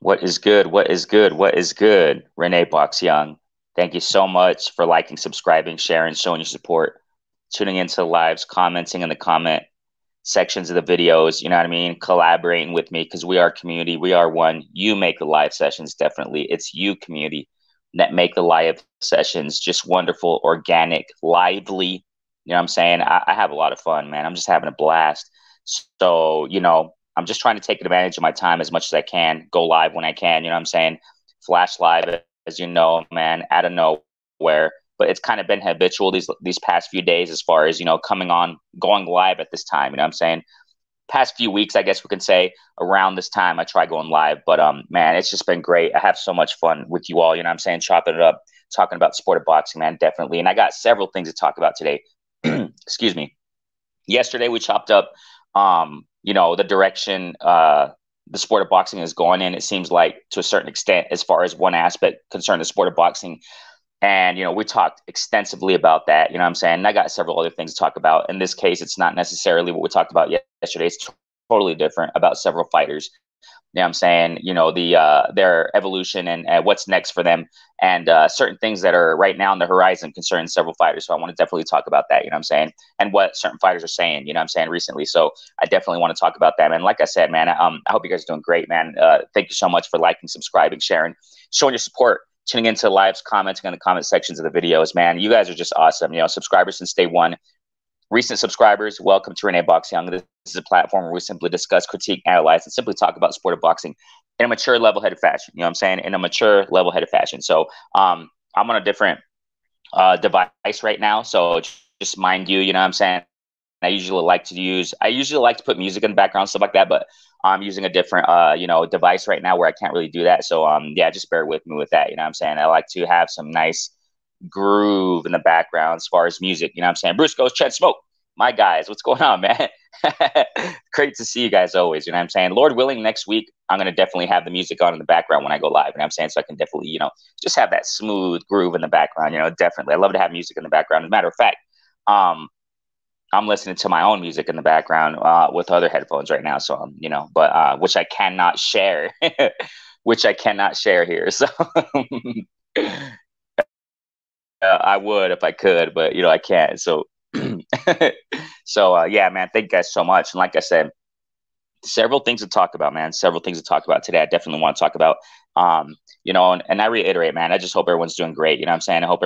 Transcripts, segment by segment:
What is good? What is good? What is good? Renee Box Young. Thank you so much for liking, subscribing, sharing, showing your support, tuning into the lives, commenting in the comment sections of the videos. You know what I mean? Collaborating with me because we are a community. We are one. You make the live sessions, definitely. It's you, community, that make the live sessions just wonderful, organic, lively. You know what I'm saying? I have a lot of fun, man. I'm just having a blast. So, I'm just trying to take advantage of my time as much as I can, go live when I can, you know what I'm saying? Flash live, as you know, man, out of nowhere. But it's kind of been habitual these past few days as far as, coming on, going live at this time, you know what I'm saying? Past few weeks, I guess we can say around this time I try going live. But man, it's just been great. I have so much fun with you all, you know what I'm saying? Chopping it up, talking about sport of boxing, man, definitely. And I got several things to talk about today. Excuse me. Yesterday we chopped up the direction the sport of boxing is going in. It seems like to a certain extent, as far as one aspect concerning the sport of boxing. And, we talked extensively about that, you know what I'm saying? And I got several other things to talk about. In this case, it's not necessarily what we talked about yesterday. It's totally different about several fighters. You know what I'm saying? Their evolution and what's next for them and certain things that are right now on the horizon concerning several fighters. So I want to definitely talk about that, you know what I'm saying? And what certain fighters are saying, you know what I'm saying, recently. So I definitely want to talk about that. And like I said, man, I hope you guys are doing great, man. Thank you so much for liking, subscribing, sharing, showing your support, tuning into lives, commenting in the comment sections of the videos, man. You guys are just awesome. Subscribers since day one. Recent subscribers, welcome to Renee Box Young. This is a platform where we simply discuss, critique, analyze, and simply talk about sport of boxing in a mature, level-headed fashion. You know what I'm saying? In a mature, level-headed fashion. So I'm on a different device right now. So just mind you, you know what I'm saying? I usually like to put music in the background, stuff like that, but I'm using a different, device right now where I can't really do that. So, yeah, just bear with me with that. You know what I'm saying? I like to have some nice groove in the background as far as music. You know what I'm saying? Bruce goes, Chad Smoke. My guys, what's going on, man? Great to see you guys always. You know what I'm saying? Lord willing, next week, I'm going to definitely have the music on in the background when I go live. You know what I'm saying? So I can definitely, just have that smooth groove in the background. Definitely. I love to have music in the background. As a matter of fact, I'm listening to my own music in the background with other headphones right now. So, but which I cannot share, which I cannot share here. So I would if I could, but I can't. So, yeah, man, thank you guys so much. And like I said, several things to talk about, man. Several things to talk about today. I definitely want to talk about, and I reiterate, man, I just hope everyone's doing great. You know what I'm saying? I hope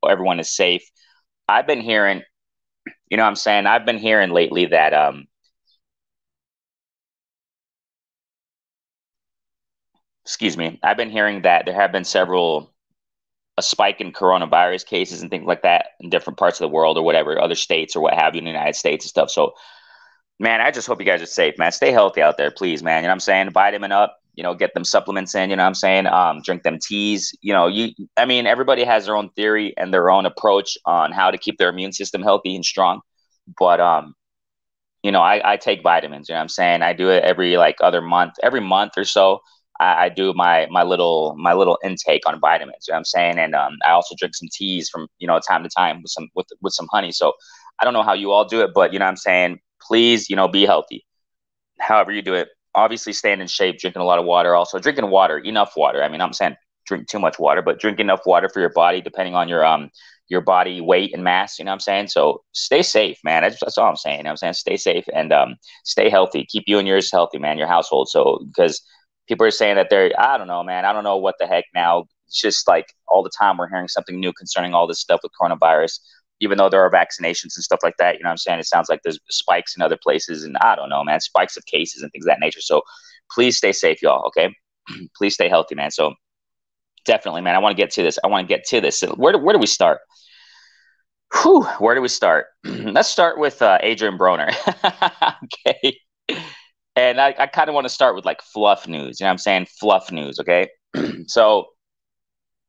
everyone is safe. I've been hearing, you know what I'm saying? I've been hearing lately that, excuse me, I've been hearing that there have been a spike in coronavirus cases and things like that in different parts of the world or whatever, other states or what have you in the United States and stuff. So, man, I just hope you guys are safe, man. Stay healthy out there, please, man. You know what I'm saying? Vitamin up, get them supplements in, you know what I'm saying? Drink them teas. I mean, everybody has their own theory and their own approach on how to keep their immune system healthy and strong. But, I take vitamins, you know what I'm saying? I do it every month or so. I do my little intake on vitamins, you know what I'm saying? And I also drink some teas from, time to time with some honey. So I don't know how you all do it, but you know what I'm saying? Please, be healthy. However you do it. Obviously staying in shape, drinking a lot of water, also drinking water, enough water. I mean, I'm saying drink too much water, but drink enough water for your body, depending on your body weight and mass, you know what I'm saying? So stay safe, man. That's all I'm saying. You know what I'm saying? Stay safe and stay healthy. Keep you and yours healthy, man, your household. So because people are saying that I don't know, man. I don't know what the heck now. It's just like all the time we're hearing something new concerning all this stuff with coronavirus, even though there are vaccinations and stuff like that. You know what I'm saying? It sounds like there's spikes in other places and I don't know, man, spikes of cases and things of that nature. So please stay safe, y'all. Okay. Please stay healthy, man. So definitely, man, I want to get to this. So where do we start? Whew, where do we start? Let's start with Adrian Broner. Okay. And I kind of want to start with like fluff news. You know what I'm saying? Fluff news. Okay. So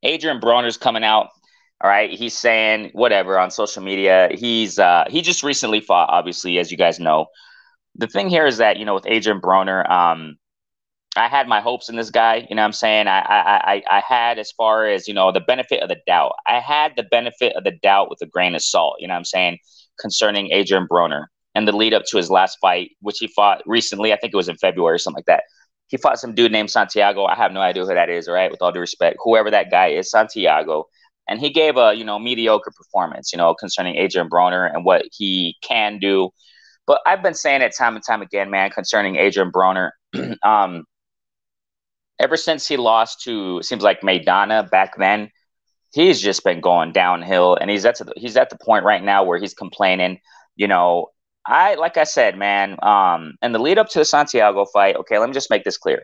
Adrian Broner's coming out. All right. He's saying whatever on social media. He just recently fought, obviously, as you guys know. The thing here is that, with Adrian Broner, I had my hopes in this guy. You know what I'm saying? I had, as far as, the benefit of the doubt. I had the benefit of the doubt with a grain of salt, you know what I'm saying, concerning Adrian Broner and the lead up to his last fight, which he fought recently. I think it was in February or something like that. He fought some dude named Santiago. I have no idea who that is, all right? With all due respect, whoever that guy is, Santiago. And he gave a, mediocre performance, concerning Adrian Broner and what he can do. But I've been saying it time and time again, man, concerning Adrian Broner. Ever since he lost to, it seems like Maidana back then, he's just been going downhill, and he's at the point right now where he's complaining. Like I said, man, and the lead up to the Santiago fight. Okay, let me just make this clear.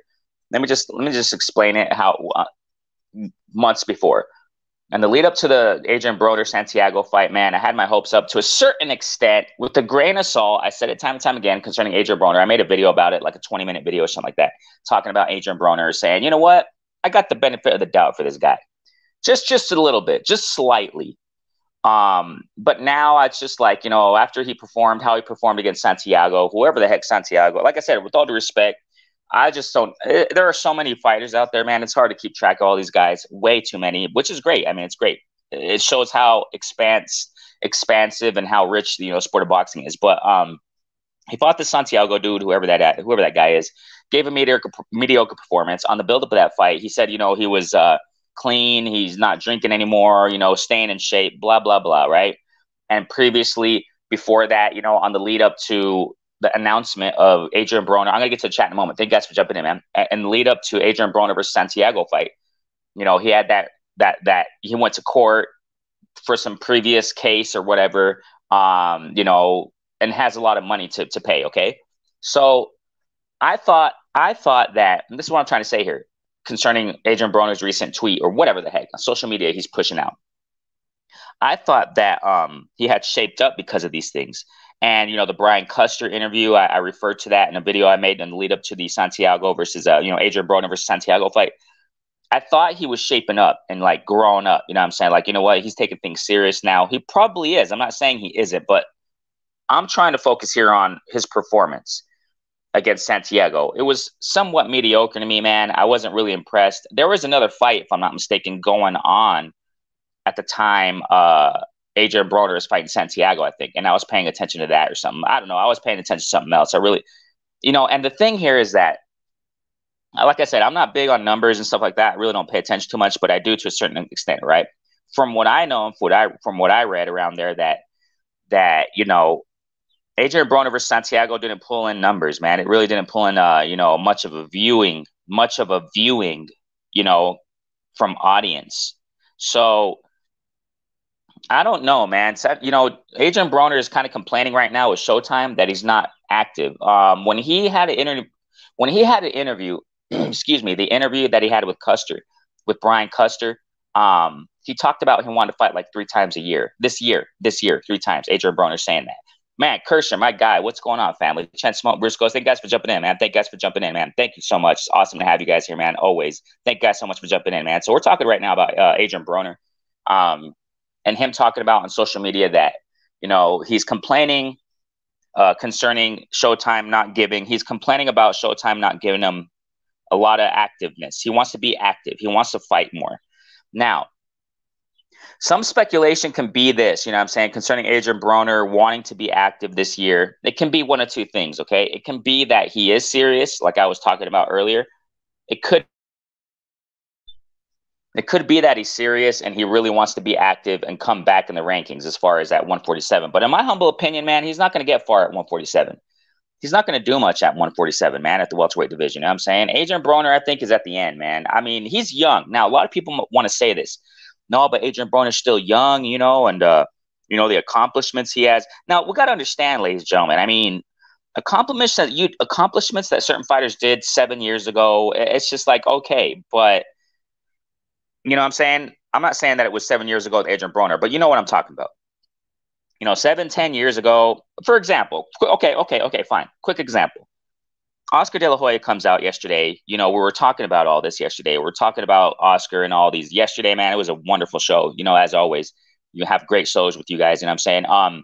Let me just explain it how months before. And the lead up to the Adrian Broner Santiago fight, man, I had my hopes up to a certain extent with a grain of salt. I said it time and time again concerning Adrian Broner. I made a video about it, like a 20-minute video or something like that, talking about Adrian Broner, saying, you know what? I got the benefit of the doubt for this guy. Just a little bit, just slightly. But now it's just like, after he performed, how he performed against Santiago, whoever the heck Santiago, like I said, with all due respect, I just don't. There are so many fighters out there, man. It's hard to keep track of all these guys. Way too many, which is great. I mean, it's great. It shows how expansive and how rich the sport of boxing is. But he fought the Santiago dude, whoever that guy is, gave a mediocre performance on the buildup of that fight. He said, he was clean. He's not drinking anymore. Staying in shape. Blah blah blah. Right. And previously, before that, on the lead up to the announcement of Adrian Broner. I'm going to get to the chat in a moment. Thank you guys for jumping in, man. And lead up to Adrian Broner versus Santiago fight. He had that he went to court for some previous case or whatever, and has a lot of money to pay. Okay. So I thought that, and this is what I'm trying to say here concerning Adrian Broner's recent tweet or whatever the heck on social media he's pushing out. I thought that he had shaped up because of these things. And, the Brian Custer interview, I referred to that in a video I made in the lead up to the Santiago versus, Adrian Broner versus Santiago fight. I thought he was shaping up and like growing up. You know what I'm saying? Like, you know what? He's taking things serious now. He probably is. I'm not saying he isn't, but I'm trying to focus here on his performance against Santiago. It was somewhat mediocre to me, man. I wasn't really impressed. There was another fight, if I'm not mistaken, going on at the time. Adrian Broner is fighting Santiago, I think, and I was paying attention to that or something. I don't know. I was paying attention to something else. I really, and the thing here is that, like I said, I'm not big on numbers and stuff like that. I really don't pay attention too much, but I do to a certain extent, right? From what I know and from what I read around there, that Adrian Broner versus Santiago didn't pull in numbers, man. It really didn't pull in, much of a viewing, from audience. So I don't know, man. Adrian Broner is kind of complaining right now with Showtime that he's not active. When he had an interview, excuse me, the interview that he had with Brian Custer, he talked about he wanted to fight like 3 times a year. This year, 3 times. Adrian Broner saying that. Man, Kirscher, my guy, what's going on, family? Chen Smoke, Briscoe, thank you guys for jumping in, man. Thank you guys for jumping in, man. Thank you so much. It's awesome to have you guys here, man. Always. Thank you guys so much for jumping in, man. So we're talking right now about Adrian Broner. And him talking about on social media that, he's complaining concerning Showtime not giving. He's complaining about Showtime not giving him a lot of activeness. He wants to be active. He wants to fight more. Now, some speculation can be this, concerning Adrian Broner wanting to be active this year. It can be one of two things, okay? It can be that he is serious, like I was talking about earlier. It could be that he's serious and he really wants to be active and come back in the rankings as far as at 147. But in my humble opinion, man, he's not going to get far at 147. He's not going to do much at 147, man, at the welterweight division. You know what I'm saying? Adrian Broner, I think, is at the end, man. I mean, he's young. Now, a lot of people want to say this. No, but Adrian Broner's still young, and, the accomplishments he has. Now, we got to understand, ladies and gentlemen, I mean, accomplishments that certain fighters did 7 years ago, it's just like, okay, but you know what I'm saying? I'm not saying that it was 7 years ago with Adrian Broner, but you know what I'm talking about. 7-10 years ago, for example, okay, fine. Quick example. Oscar De La Hoya comes out yesterday. We were talking about all this yesterday. We're talking about Oscar and all these yesterday, man. It was a wonderful show. As always, you have great shows with you guys. You know what I'm saying?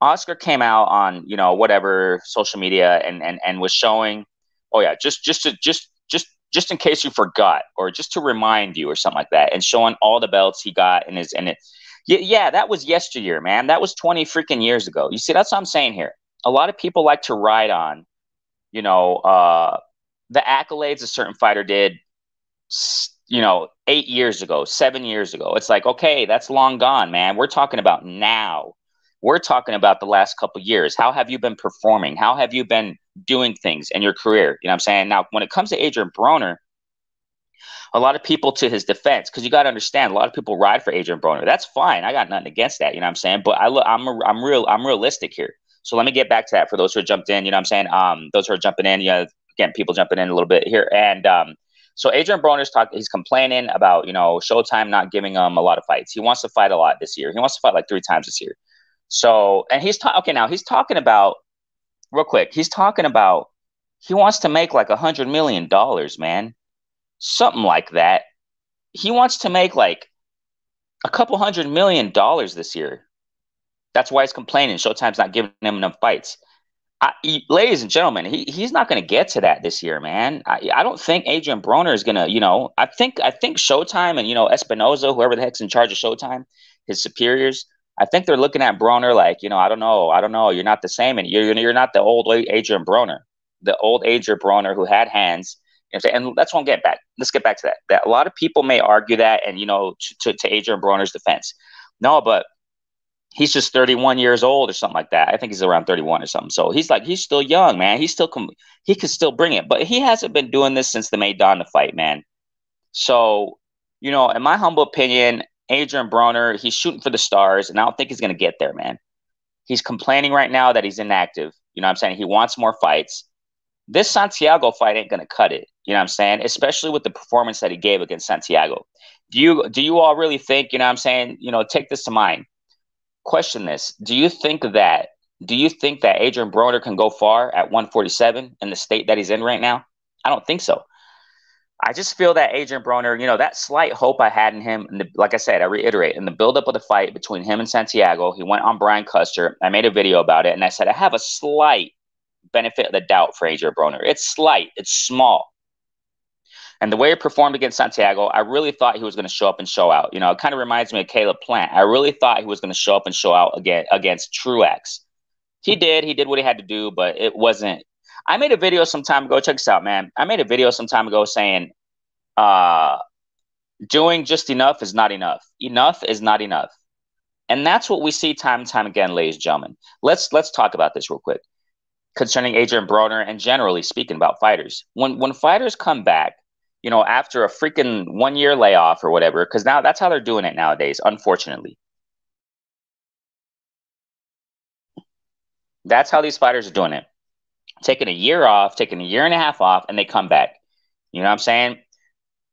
Oscar came out on, whatever social media and was showing, oh yeah, just in case you forgot, or just to remind you or something like that, and showing all the belts he got yeah, that was yesteryear, man. That was 20 freaking years ago. You see, that's what I'm saying here. A lot of people like to ride on, the the accolades a certain fighter did, 8 years ago, 7 years ago. It's like, okay, that's long gone, man. We're talking about now. We're talking about the last couple of years. How have you been performing? How have you been doing things in your career? You know what I'm saying? Now, when it comes to Adrian Broner, a lot of people, to his defense, because you got to understand, a lot of people ride for Adrian Broner. That's fine. I got nothing against that. You know what I'm saying? But I'm realistic here. So let me get back to that for those who are jumped in. You know what I'm saying? Those who are jumping in, again, people jumping in a little bit here. And so Adrian Broner's he's complaining about, Showtime not giving him a lot of fights. He wants to fight a lot this year. He wants to fight like 3 times this year. So, and he's talking about, real quick, he's talking about, he wants to make like $100 million, man. Something like that. He wants to make like a couple $100 million this year. That's why he's complaining Showtime's not giving him enough fights. Ladies and gentlemen, he's not going to get to that this year, man. I don't think Adrian Broner is going to, I think Showtime and, Espinoza, whoever the heck's in charge of Showtime, his superiors, I think they're looking at Broner like, I don't know. You're not the same. And you're not the old Adrian Broner, the old Adrian Broner who had hands. And that's what I'll get back. Let's get back to that. That a lot of people may argue that, and, to Adrian Broner's defense. No, but he's just 31 years old or something like that. I think he's around 31 or something. So he's still young, man. He can still bring it, but he hasn't been doing this since the Maidana fight, man. So, in my humble opinion, Adrian Broner, he's shooting for the stars, and I don't think he's going to get there, man. He's complaining right now that he's inactive. You know what I'm saying? He wants more fights. This Santiago fight ain't going to cut it. You know what I'm saying? Especially with the performance that he gave against Santiago. Do you all really think, you know what I'm saying? Take this to mind. Question this. Do you think that Adrian Broner can go far at 147 in the state that he's in right now? I don't think so. I just feel that Adrian Broner, that slight hope I had in him, like I said, I reiterate, in the buildup of the fight between him and Santiago, he went on Brian Custer. I made a video about it, and I said, I have a slight benefit of the doubt for Adrian Broner. It's slight. It's small. And the way he performed against Santiago, I really thought he was going to show up and show out. It kind of reminds me of Caleb Plant. I really thought he was going to show up and show out again against Truex. He did. He did what he had to do, but it wasn't. I made a video some time ago. Check this out, man. I made a video some time ago saying doing just enough is not enough. Enough is not enough. And that's what we see time and time again, ladies and gentlemen. Let's talk about this real quick concerning Adrian Broner and generally speaking about fighters. When fighters come back, after a freaking 1-year layoff or whatever, because now that's how they're doing it nowadays, unfortunately. That's how these fighters are doing it. Taking a year off, taking a year and a half off, and they come back. You know what I'm saying?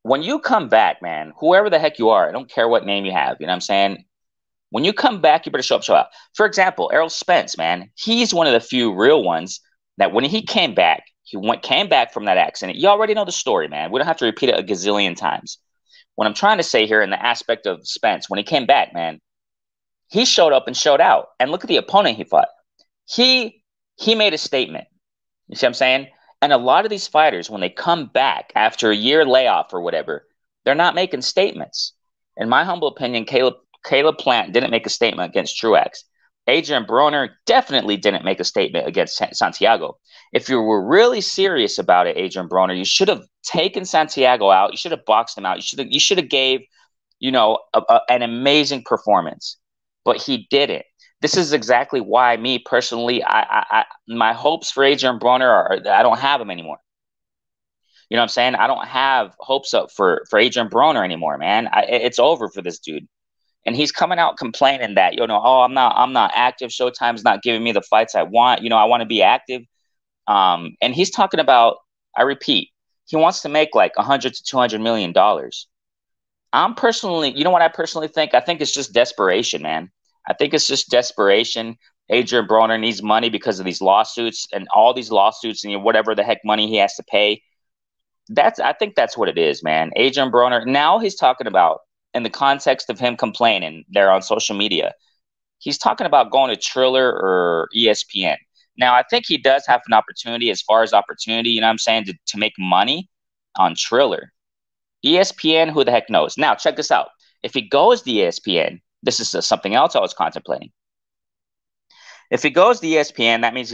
When you come back, man, whoever the heck you are, I don't care what name you have, you know what I'm saying? When you come back, you better show up, show out. For example, Errol Spence, man, he's one of the few real ones that when he came back, came back from that accident. You already know the story, man. We don't have to repeat it a gazillion times. What I'm trying to say here in the aspect of Spence, when he came back, man, he showed up and showed out. And look at the opponent he fought. He made a statement. You see what I'm saying? And a lot of these fighters, when they come back after a year layoff or whatever, they're not making statements. In my humble opinion, Caleb Plant didn't make a statement against Truex. Adrian Broner definitely didn't make a statement against Santiago. If you were really serious about it, Adrian Broner, you should have taken Santiago out. You should have boxed him out. You should have gave, an amazing performance. But he didn't. This is exactly why me personally, my hopes for Adrian Broner I don't have them anymore. You know what I'm saying? I don't have hopes up for Adrian Broner anymore, man. It's over for this dude. And he's coming out complaining that, I'm not active. Showtime's not giving me the fights I want. I want to be active. And he's talking about, I repeat, he wants to make like $100 to $200 million. I'm personally, what I personally think? I think it's just desperation, man. I think it's just desperation. Adrian Broner needs money because of these lawsuits and all these lawsuits and whatever the heck money he has to pay. I think that's what it is, man. Adrian Broner, now he's talking about, in the context of him complaining there on social media, he's talking about going to Triller or ESPN. Now, I think he does have an opportunity as far as opportunity, you know what I'm saying, to make money on Triller. ESPN, who the heck knows? Now, check this out. If he goes to ESPN, this is something else I was contemplating. If he goes to ESPN, that means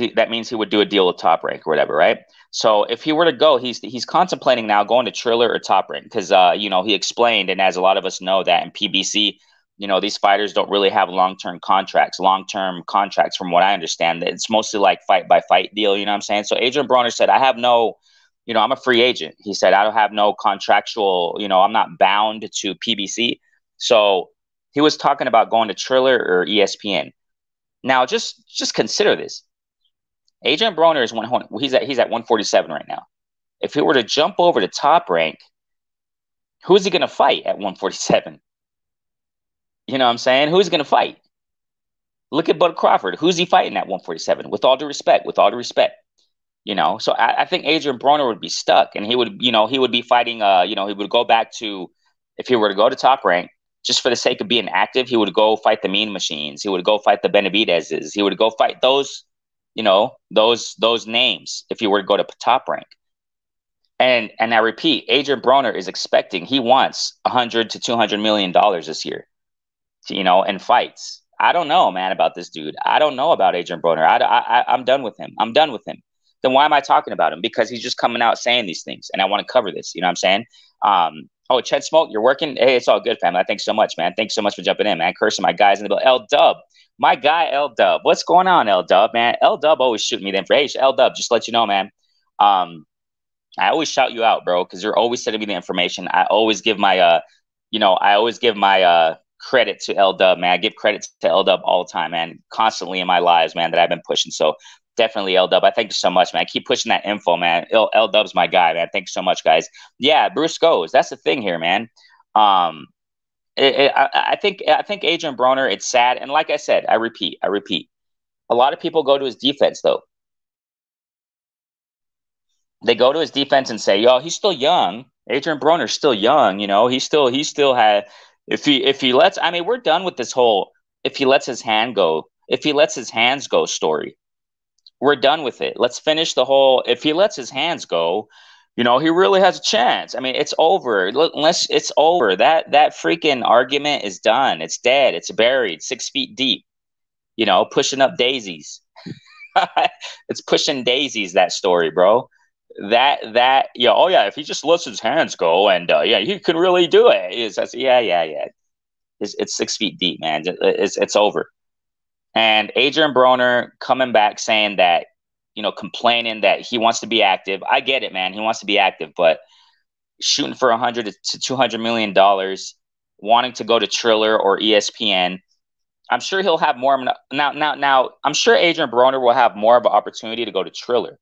he would do a deal with Top Rank or whatever, right? So if he were to go, he's contemplating now going to Triller or Top Rank because he explained, and as a lot of us know that in PBC, these fighters don't really have long-term contracts from what I understand. It's mostly like fight by fight deal, you know what I'm saying? So Adrian Broner said, I have no, I'm a free agent. He said, I don't have no contractual, I'm not bound to PBC. So he was talking about going to Triller or ESPN. Now, just consider this. Adrian Broner is he's at 147 right now. If he were to jump over to Top Rank, who is he going to fight at 147? You know what I'm saying? Who's going to fight? Look at Bud Crawford. Who's he fighting at 147? With all due respect, So I think Adrian Broner would be stuck, and he would be fighting. He would go back to, if he were to go to Top Rank, just for the sake of being active, he would go fight the Mean Machines. He would go fight the Benavidez's. He would go fight those, those names if he were to go to Top Rank. And I repeat, Adrian Broner is expecting, he wants $100 to $200 million this year, in fights. I don't know, man, about this dude. I don't know about Adrian Broner. I'm done with him. I'm done with him. Then why am I talking about him? Because he's just coming out saying these things, and I want to cover this. You know what I'm saying? Oh, Chet Smoke, you're working? Hey, it's all good, family. Thanks so much, man. Thanks so much for jumping in, man. Cursing my guys in the bill. L Dub, my guy, L Dub. What's going on, L Dub, man? L Dub always shooting me the information. L Dub, just to let you know, man. I always shout you out, bro, because you're always sending me the information. I always give my, credit to L Dub, man. I give credit to L Dub all the time, man. Constantly in my lives, man, that I've been pushing. So definitely L Dub. I thank you so much, man. I keep pushing that info, man. L Dub's my guy, man. Thank you so much, guys. Yeah, Bruce goes. That's the thing here, man. I think Adrian Broner, it's sad. And like I said, I repeat, a lot of people go to his defense, though. They go to his defense and say, yo, he's still young. Adrian Broner's still young. He still had, if he lets, I mean, we're done with this whole, if he lets his hands go story. We're done with it. Let's finish the whole, if he lets his hands go, he really has a chance. I mean, it's over. Unless it's over. That freaking argument is done. It's dead. It's buried 6 feet deep, pushing up daisies. It's pushing daisies, that story, bro. If he just lets his hands go and he can really do it. It's 6 feet deep, man. It's over. And Adrian Broner coming back saying that, complaining that he wants to be active. I get it, man. He wants to be active, but shooting for $100 to $200 million, wanting to go to Triller or ESPN. I'm sure he'll have more now. I'm sure Adrian Broner will have more of an opportunity to go to Triller,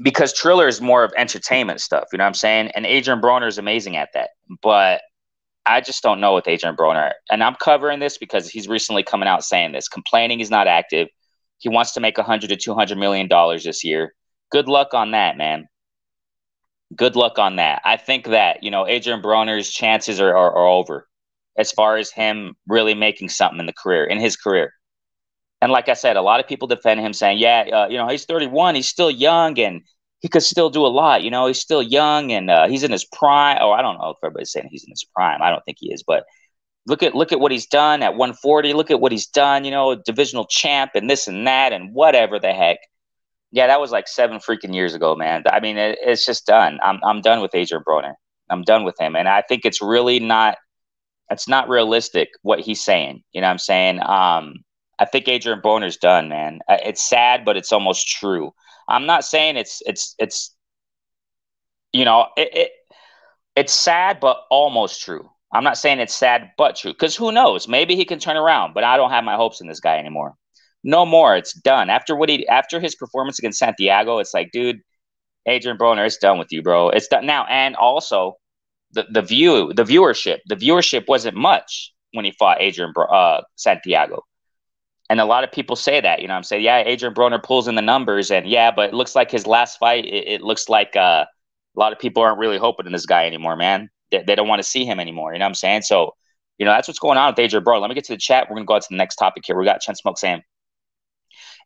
because Triller is more of entertainment stuff, you know what I'm saying? And Adrian Broner is amazing at that. But I just don't know with Adrian Broner. And I'm covering this because he's recently coming out saying this, complaining he's not active. He wants to make $100 to $200 million this year. Good luck on that, man. Good luck on that. I think that, Adrian Broner's chances are over as far as him really making something in his career. And like I said, a lot of people defend him saying, he's 31, he's still young, and he could still do a lot. He's still young, and he's in his prime. Oh, I don't know if everybody's saying he's in his prime. I don't think he is, but look at what he's done at 140. Look at what he's done, divisional champ and this and that and whatever the heck. Yeah, that was like 7 freaking years ago, man. I mean, it's just done. I'm done with Adrian Broner. I'm done with him. And I think it's not realistic what he's saying. You know what I'm saying? I think Adrian Broner's done, man. It's sad, but it's almost true. I'm not saying it's sad, but almost true. I'm not saying it's sad, but true. Because who knows? Maybe he can turn around, but I don't have my hopes in this guy anymore. No more. It's done. After his performance against Santiago, it's like, dude, Adrian Broner, it's done with you, bro. It's done now. And also, the viewership wasn't much when he fought Santiago. And a lot of people say that, you know what I'm saying? Yeah, Adrian Broner pulls in the numbers, and but it looks like his last fight, it looks like a lot of people aren't really hoping in this guy anymore, man. They don't want to see him anymore, you know what I'm saying? So, that's what's going on with Adrian Broner. Let me get to the chat. We're going to go on to the next topic here. We got Chen Smoke saying,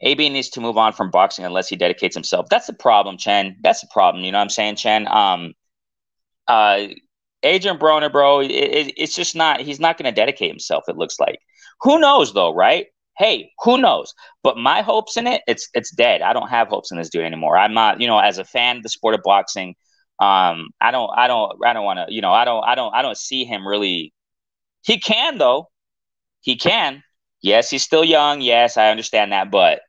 AB needs to move on from boxing unless he dedicates himself. That's the problem, Chen. That's the problem, you know what I'm saying, Chen? Adrian Broner, bro, it's just not – he's not going to dedicate himself, it looks like. Who knows, though, right? Hey, who knows? But my hopes in it, it's dead. I don't have hopes in this dude anymore. I'm not, as a fan of the sport of boxing, I don't want to, I don't see him really. He can though. He can. Yes, he's still young. Yes, I understand that, but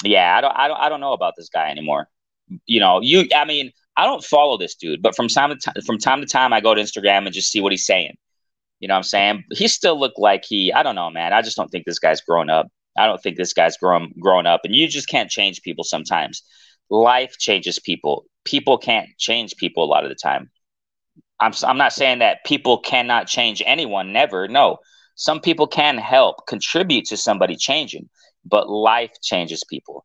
yeah, I don't know about this guy anymore. I mean, I don't follow this dude, but from time to time, I go to Instagram and just see what he's saying. You know what I'm saying? He still looked like I don't know, man. I just don't think this guy's grown up. I don't think this guy's grown up. And you just can't change people sometimes. Life changes people. People can't change people a lot of the time. I'm not saying that people cannot change anyone, never. No. Some people can help contribute to somebody changing, but life changes people.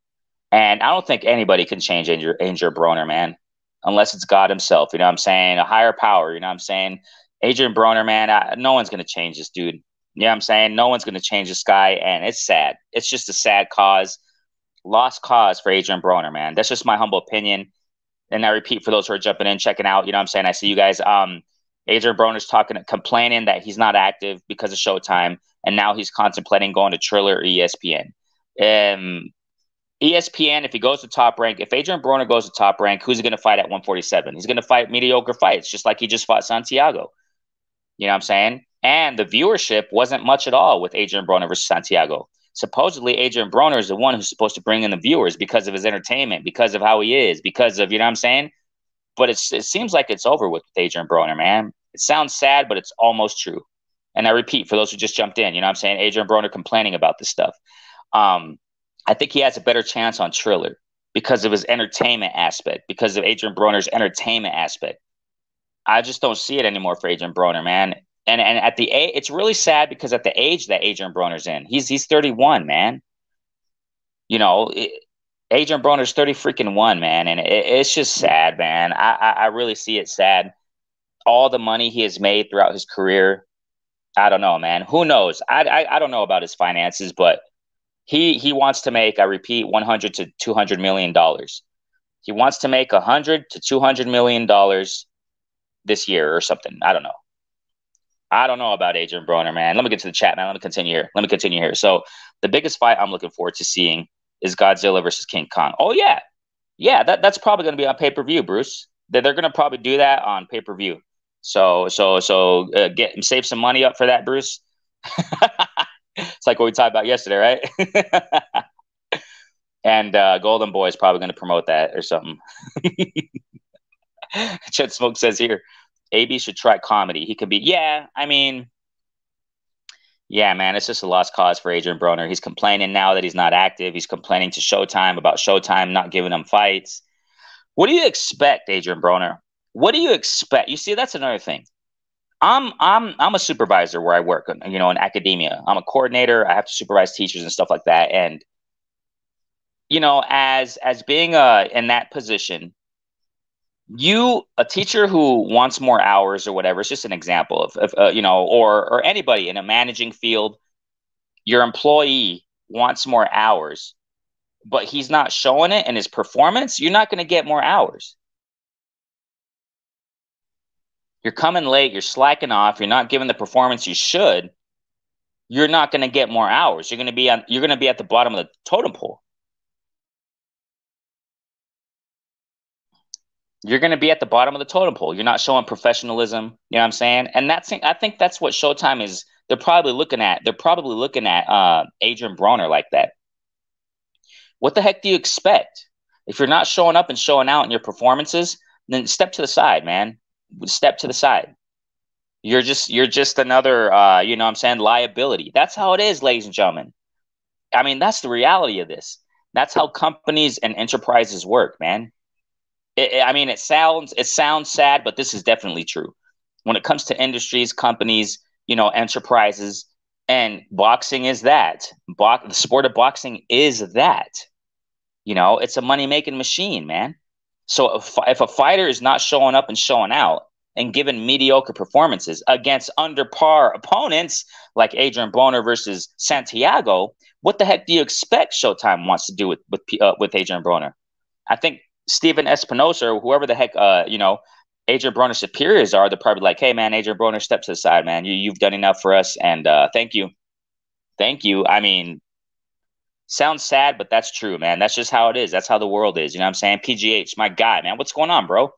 And I don't think anybody can change Adrian Broner, man, unless it's God himself. You know what I'm saying? A higher power. You know what I'm saying? Adrian Broner, man, no one's going to change this dude. You know what I'm saying? No one's going to change this guy. And it's sad. It's just a sad cause, lost cause for Adrian Broner, man. That's just my humble opinion. And I repeat for those who are jumping in, checking out, you know what I'm saying? I see you guys. Adrian Broner's complaining that he's not active because of Showtime. And now he's contemplating going to Triller or ESPN. ESPN, if he goes to Top Rank, if Adrian Broner goes to Top Rank, who's he going to fight at 147? He's going to fight mediocre fights, just like he just fought Santiago. You know what I'm saying? And the viewership wasn't much at all with Adrian Broner versus Santiago. Supposedly, Adrian Broner is the one who's supposed to bring in the viewers because of his entertainment, because of how he is, because of, you know what I'm saying? But it seems like it's over with Adrian Broner, man. It sounds sad, but it's almost true. And I repeat, for those who just jumped in, you know what I'm saying? Adrian Broner complaining about this stuff. I think he has a better chance on Triller because of his entertainment aspect, because of Adrian Broner's entertainment aspect. I just don't see it anymore for Adrian Broner, man. And at the age, it's really sad because at the age that Adrian Broner's in, he's 31, man. Adrian Broner's 30 freaking one, man, and it's just sad, man. I really see it sad. All the money he has made throughout his career, I don't know, man. Who knows? I don't know about his finances, but he wants to make, I repeat, 100 to 200 million dollars. He wants to make 100 to 200 million dollars this year or something. I don't know. I don't know about Adrian Broner, man. Let me get to the chat, man. Let me continue here. So the biggest fight I'm looking forward to seeing is Godzilla versus King Kong. Oh yeah, yeah. That's probably going to be on pay-per-view, Bruce. They're going to probably do that on pay-per-view. So save some money up for that, Bruce. It's like what we talked about yesterday, right? And Golden Boy is probably going to promote that or something. Chet Smoke says here, AB should try comedy. He could be, yeah, I mean, yeah, man, it's just a lost cause for Adrian Broner. He's complaining now that he's not active. He's complaining to Showtime about Showtime not giving him fights. What do you expect, Adrian Broner? What do you expect? You see, that's another thing. I'm a supervisor where I work, in academia. I'm a coordinator. I have to supervise teachers and stuff like that. And as being in that position, a teacher who wants more hours or whatever, it's just an example of or anybody in a managing field, your employee wants more hours, but he's not showing it in his performance, you're not going to get more hours. You're coming late, you're slacking off, you're not giving the performance you should, you're not going to get more hours. You're going to be at the bottom of the totem pole. You're going to be at the bottom of the totem pole. You're not showing professionalism. You know what I'm saying? And I think that's what Showtime is. They're probably looking at Adrian Broner like that. What the heck do you expect? If you're not showing up and showing out in your performances, then step to the side, man. Step to the side. You're just another, you know what I'm saying, liability. That's how it is, ladies and gentlemen. I mean, that's the reality of this. That's how companies and enterprises work, man. It sounds sad, but this is definitely true. When it comes to industries, companies, enterprises, and boxing is that. The sport of boxing is that. It's a money-making machine, man. So if a fighter is not showing up and showing out and giving mediocre performances against under par opponents like Adrian Broner versus Santiago, what the heck do you expect Showtime wants to do with Adrian Broner? I think Steven Espinosa or whoever the heck Adrian Broner's superiors are, they're probably like, hey man, Adrian Broner, step to the side, man. You've done enough for us, and thank you. Thank you. I mean, sounds sad, but that's true, man. That's just how it is. That's how the world is. You know what I'm saying? PGH, my guy, man. What's going on, bro?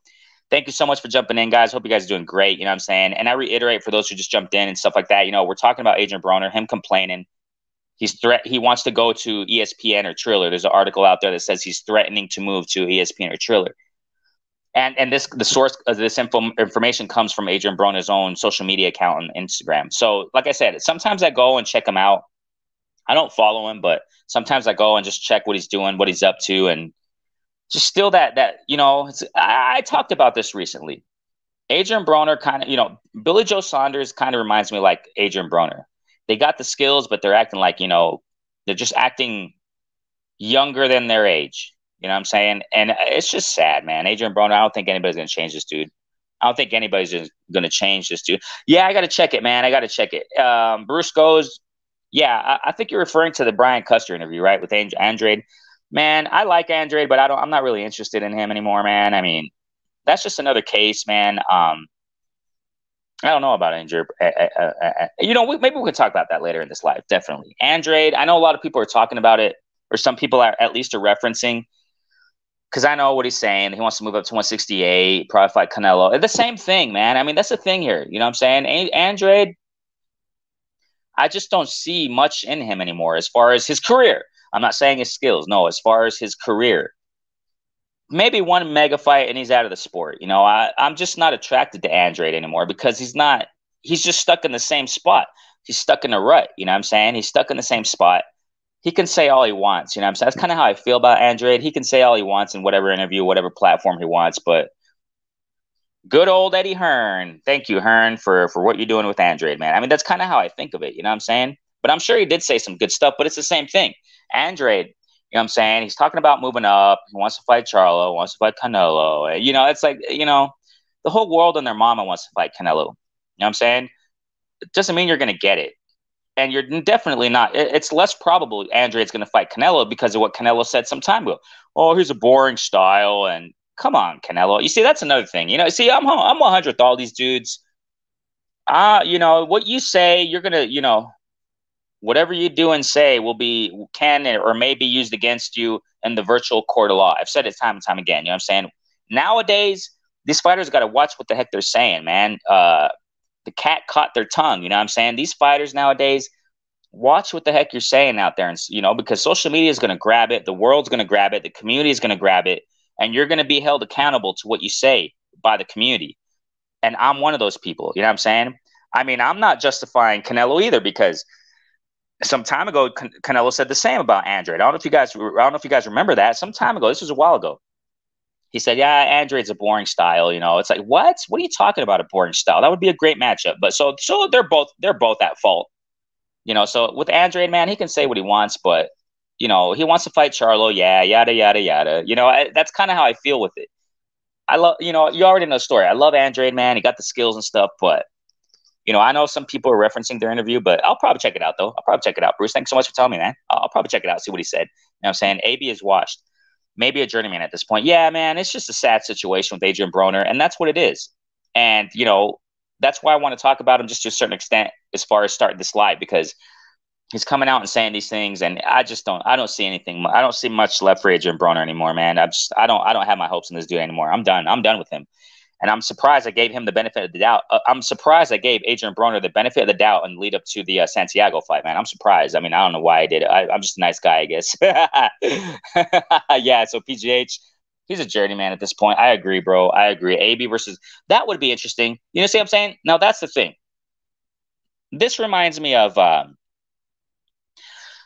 Thank you so much for jumping in, guys. Hope you guys are doing great. You know what I'm saying? And I reiterate for those who just jumped in and stuff like that, we're talking about Adrian Broner, him complaining. He wants to go to ESPN or Triller. There's an article out there that says he's threatening to move to ESPN or Triller. And the source of this information comes from Adrian Broner's own social media account on Instagram. So, like I said, sometimes I go and check him out. I don't follow him, but sometimes I go and just check what he's doing, what he's up to, and just still I talked about this recently. Adrian Broner kind of, Billy Joe Saunders kind of reminds me like Adrian Broner. They got the skills, but they're acting like, they're just acting younger than their age. You know what I'm saying? And it's just sad, man. Adrian Broner, I don't think anybody's going to change this dude. I don't think anybody's going to change this dude. Yeah, I got to check it, man. I got to check it. Bruce goes, yeah, I think you're referring to the Brian Custer interview, right, with Andrade. Man, I like Andrade, but I'm not really interested in him anymore, man. I mean, that's just another case, man. I don't know about Andrade. Maybe we could talk about that later in this live. Definitely, Andrade. I know a lot of people are talking about it, or some people are at least referencing. Because I know what he's saying. He wants to move up to 168, probably fight Canelo. The same thing, man. I mean, that's the thing here. You know what I'm saying? Andrade, I just don't see much in him anymore as far as his career. I'm not saying his skills. No, as far as his career. Maybe one mega fight and he's out of the sport. I'm just not attracted to Andrade anymore because he's just stuck in the same spot. He's stuck in a rut. You know what I'm saying? He's stuck in the same spot. He can say all he wants. You know what I'm saying? That's kind of how I feel about Andrade. He can say all he wants in whatever interview, whatever platform he wants, but good old Eddie Hearn. Thank you, Hearn, for what you're doing with Andrade, man. I mean, that's kind of how I think of it. You know what I'm saying? But I'm sure he did say some good stuff, but it's the same thing. Andrade, you know what I'm saying? He's talking about moving up. He wants to fight Charlo, wants to fight Canelo. It's like, the whole world and their mama wants to fight Canelo. You know what I'm saying? It doesn't mean you're going to get it. And you're definitely not. It's less probable Andrade's going to fight Canelo because of what Canelo said some time ago. Oh, he's a boring style. And come on, Canelo. You see, that's another thing. I'm 100 with all these dudes. What you say, you're going to, whatever you do and say can or may be used against you in the virtual court of law. I've said it time and time again. You know what I'm saying? Nowadays, these fighters got to watch what the heck they're saying, man. The cat caught their tongue. You know what I'm saying? These fighters nowadays, watch what the heck you're saying out there. And, because social media is going to grab it. The world's going to grab it. The community is going to grab it. And you're going to be held accountable to what you say by the community. And I'm one of those people. You know what I'm saying? I mean, I'm not justifying Canelo either because some time ago, Canelo said the same about Andrade. I don't know if you guys remember that. Some time ago, this was a while ago. He said, yeah, Andrade's a boring style. It's like, what? What are you talking about, a boring style? That would be a great matchup. But so they're both at fault. So with Andrade, man, he can say what he wants, but, he wants to fight Charlo. Yeah, yada, yada, yada. That's kind of how I feel with it. I love, you already know the story. I love Andrade, man. He got the skills and stuff, but, I know some people are referencing their interview, but I'll probably check it out, though. I'll probably check it out. Bruce, thanks so much for telling me, man. I'll probably check it out, see what he said. You know what I'm saying? AB is washed. Maybe a journeyman at this point. Yeah, man, it's just a sad situation with Adrian Broner, and that's what it is. And, that's why I want to talk about him just to a certain extent as far as starting this live, because he's coming out and saying these things, and I don't see anything. I don't see much left for Adrian Broner anymore, man. I don't have my hopes in this dude anymore. I'm done. I'm done with him. And I'm surprised I gave him the benefit of the doubt. I'm surprised I gave Adrian Broner the benefit of the doubt and lead up to the Santiago fight, man. I'm surprised. I mean, I don't know why I did it. I'm just a nice guy, I guess. Yeah, so PGH, he's a journeyman at this point. I agree, bro. I agree. AB versus, that would be interesting. See what I'm saying? Now, that's the thing. This reminds me of,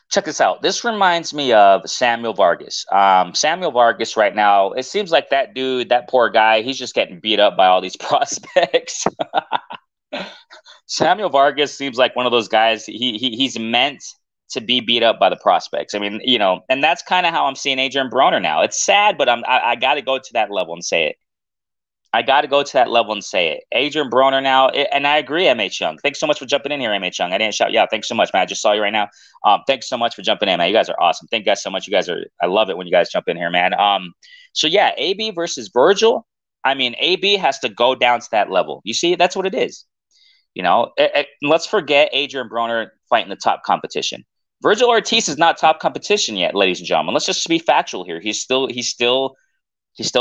check this out. This reminds me of Samuel Vargas. Samuel Vargas right now, it seems like that dude, that poor guy, he's just getting beat up by all these prospects. Samuel Vargas seems like one of those guys, he's meant to be beat up by the prospects. I mean, and that's kind of how I'm seeing Adrian Broner now. It's sad, but I got to go to that level and say it. Adrian Broner now, and I agree, MH Young. Thanks so much for jumping in here, MH Young. I didn't shout you out. Thanks so much, man. I just saw you right now. Thanks so much for jumping in, man. You guys are awesome. Thank you guys so much. I love it when you guys jump in here, man. So yeah, AB versus Virgil. I mean, AB has to go down to that level. You see, that's what it is. Let's forget Adrian Broner fighting the top competition. Virgil Ortiz is not top competition yet, ladies and gentlemen. Let's just be factual here. He's still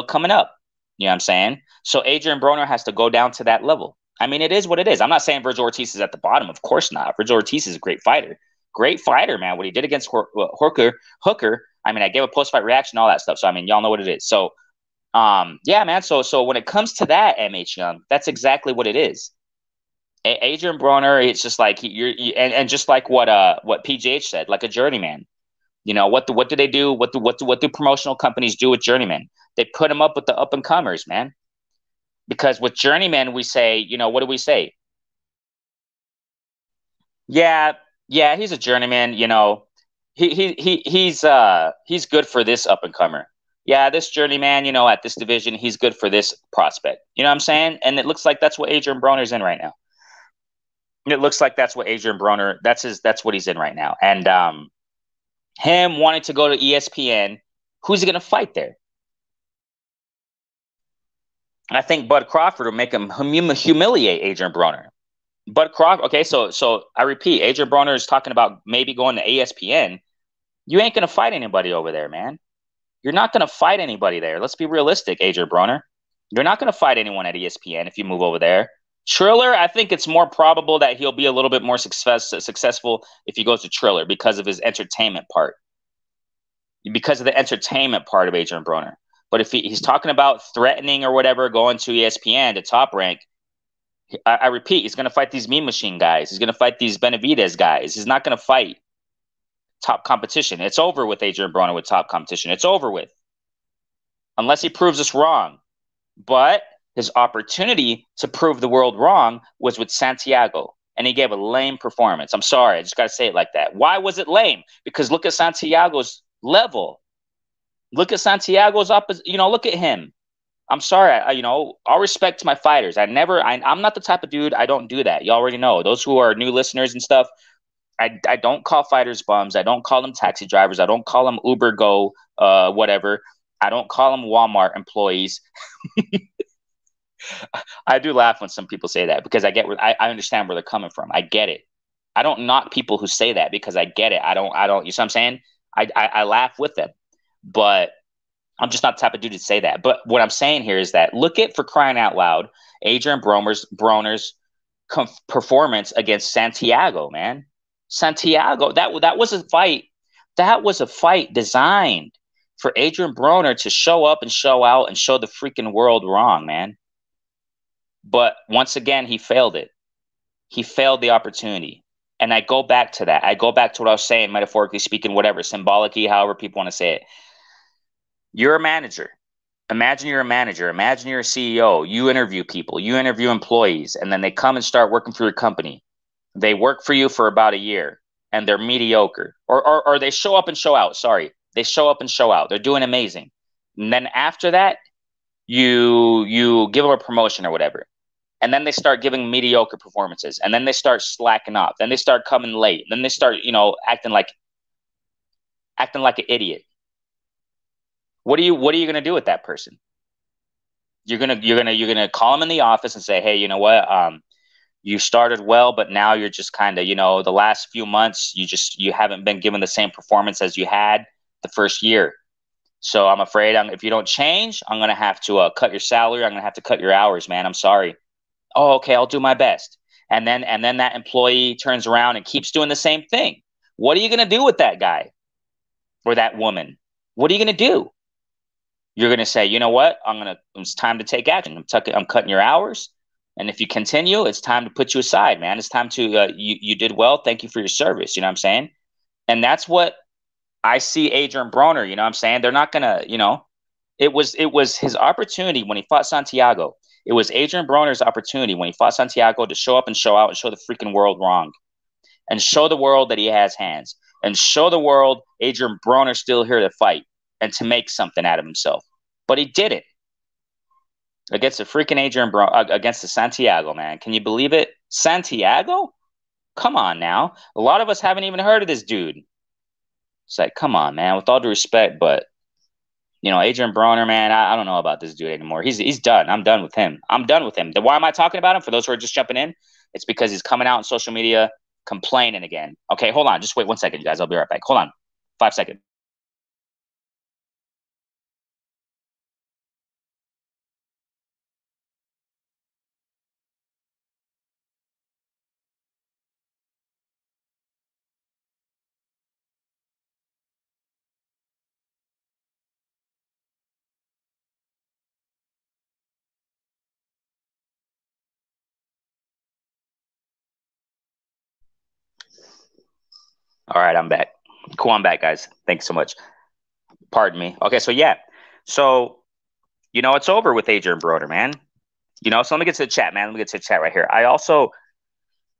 coming up. You know what I'm saying? So Adrian Broner has to go down to that level. I mean, it is what it is. I'm not saying Virgil Ortiz is at the bottom. Of course not. Virgil Ortiz is a great fighter. Great fighter, man. What he did against Hooker. I mean, I gave a post-fight reaction, all that stuff. So, I mean, y'all know what it is. So, yeah, man. So when it comes to that, MH Young, that's exactly what it is. Adrian Broner, it's just like and just like what PGH said, like a journeyman. What do they do? What do promotional companies do with journeymen? They put them up with the up and comers, man. Because with journeymen, we say, what do we say? Yeah, yeah, he's a journeyman. He's good for this up and comer. Yeah, this journeyman, at this division, he's good for this prospect. You know what I'm saying? And it looks like that's what Adrian Broner's in right now. It looks like that's what Adrian Broner, that's what he's in right now. And him wanting to go to ESPN, who's he going to fight there? I think Bud Crawford will make him humiliate Adrian Broner. Bud Crawford, okay, so I repeat, Adrian Broner is talking about maybe going to ESPN. You ain't going to fight anybody over there, man. You're not going to fight anybody there. Let's be realistic, Adrian Broner. You're not going to fight anyone at ESPN if you move over there. Triller, I think it's more probable that he'll be a little bit more successful if he goes to Triller because of his entertainment part. Because of the entertainment part of Adrian Broner. But if he's talking about threatening or whatever, going to ESPN to Top Rank, I repeat, he's going to fight these Mean Machine guys. He's going to fight these Benavidez guys. He's not going to fight top competition. It's over with Adrian Broner with top competition. It's over with. Unless he proves us wrong. But his opportunity to prove the world wrong was with Santiago. And he gave a lame performance. I'm sorry. I just got to say it like that. Why was it lame? Because look at Santiago's level. Look at Santiago's look at him. I'm sorry. All respect to my fighters. I'm not the type of dude. I don't do that. You already know. Those who are new listeners and stuff, I don't call fighters bums. I don't call them taxi drivers. I don't call them Uber Go, whatever. I don't call them Walmart employees. I do laugh when some people say that because I understand where they're coming from. I get it. I don't knock people who say that because I get it. I don't, you know what I'm saying? I laugh with them, but I'm just not the type of dude to say that. But what I'm saying here is that look at, for crying out loud, Adrian Broner's performance against Santiago, man. Santiago, that was a fight. That was a fight designed for Adrian Broner to show up and show out and show the freaking world wrong, man. But once again, he failed it. He failed the opportunity. And I go back to that. I go back to what I was saying, metaphorically speaking, whatever, symbolically, however people want to say it. You're a manager. Imagine you're a manager. Imagine you're a CEO. You interview people. You interview employees. And then they come and start working for your company. They work for you for about a year. And they're mediocre. Or they show up and show out. Sorry. They show up and show out. They're doing amazing. And then after that, you give them a promotion or whatever. And then they start giving mediocre performances. And then they start slacking off. Then they start coming late. Then they start, acting like an idiot. What are you going to do with that person? You're gonna call them in the office and say, hey, you know what? You started well, but now you're just kind of, the last few months you haven't been given the same performance as you had the first year. So I'm afraid if you don't change, I'm gonna have to cut your salary. I'm gonna have to cut your hours, man. I'm sorry. Oh, okay, I'll do my best. And then that employee turns around and keeps doing the same thing. What are you going to do with that guy or that woman? What are you going to do? You're going to say, you know what? It's time to take action. I'm cutting your hours. And if you continue, it's time to put you aside, man. It's time to, you did well. Thank you for your service. You know what I'm saying? And that's what I see Adrian Broner, you know what I'm saying? They're not going to, it was his opportunity when he fought Santiago. It was Adrian Broner's opportunity when he fought Santiago to show up and show out and show the freaking world wrong and show the world that he has hands and show the world Adrian Broner's still here to fight and to make something out of himself. But he didn't against the freaking Adrian Broner, against the Santiago, man. Can you believe it? Santiago? Come on now. A lot of us haven't even heard of this dude. It's like, come on, man, with all due respect, but Adrian Broner, man, I don't know about this dude anymore. He's done. I'm done with him. Why am I talking about him? For those who are just jumping in, It's because he's coming out on social media complaining again. Okay, hold on. Just wait 1 second, you guys. I'll be right back. Hold on. 5 seconds. All right, I'm back. Cool, I'm back, guys. Thanks so much. Pardon me. Okay, so yeah. So, it's over with Adrian Broner, man. So let me get to the chat, man. Let me get to the chat right here.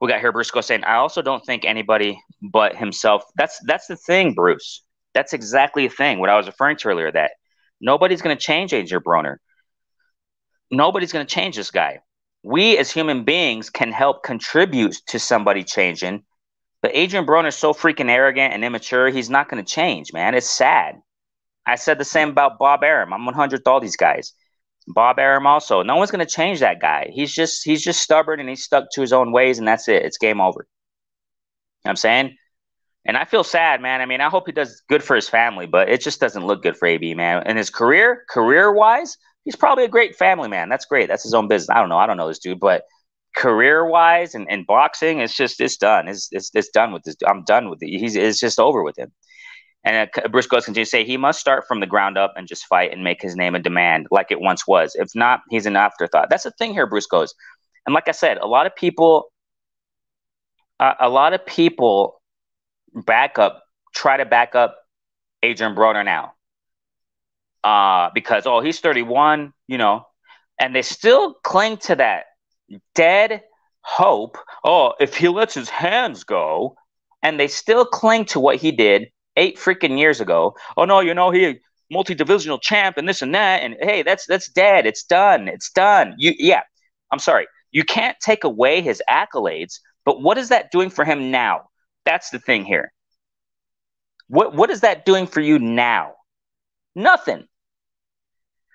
We got here Briscoe saying, I also don't think anybody but himself. That's the thing, Bruce. That's exactly the thing. What I was referring to earlier, that nobody's going to change Adrian Broner. Nobody's going to change this guy. We as human beings can help contribute to somebody changing. But Adrian Broner is so freaking arrogant and immature. He's not going to change, man. It's sad. I said the same about Bob Arum. I'm 100th all these guys. Bob Arum also. No one's going to change that guy. He's just stubborn and he's stuck to his own ways, and that's it. It's game over. You know what I'm saying? And I feel sad, man. I mean, I hope he does good for his family, but it just doesn't look good for AB, man. And his career-wise, he's probably a great family man. That's great. That's his own business. I don't know this dude, but career-wise and boxing, it's done. It's done with this. I'm done with it. It's just over with him. And Briscoe continues to say he must start from the ground up and just fight and make his name a demand like it once was. If not, he's an afterthought. That's the thing here, Briscoe's. And like I said, a lot of people try to back up Adrian Broner now. Because, he's 31, and they still cling to that dead hope. Oh, if he lets his hands go, and they still cling to what he did 8 freaking years ago. Oh no, he multi-divisional champ and this and that, and hey, that's dead. It's done. I'm sorry. You can't take away his accolades, but what is that doing for him now? That's the thing here. What is that doing for you now? Nothing.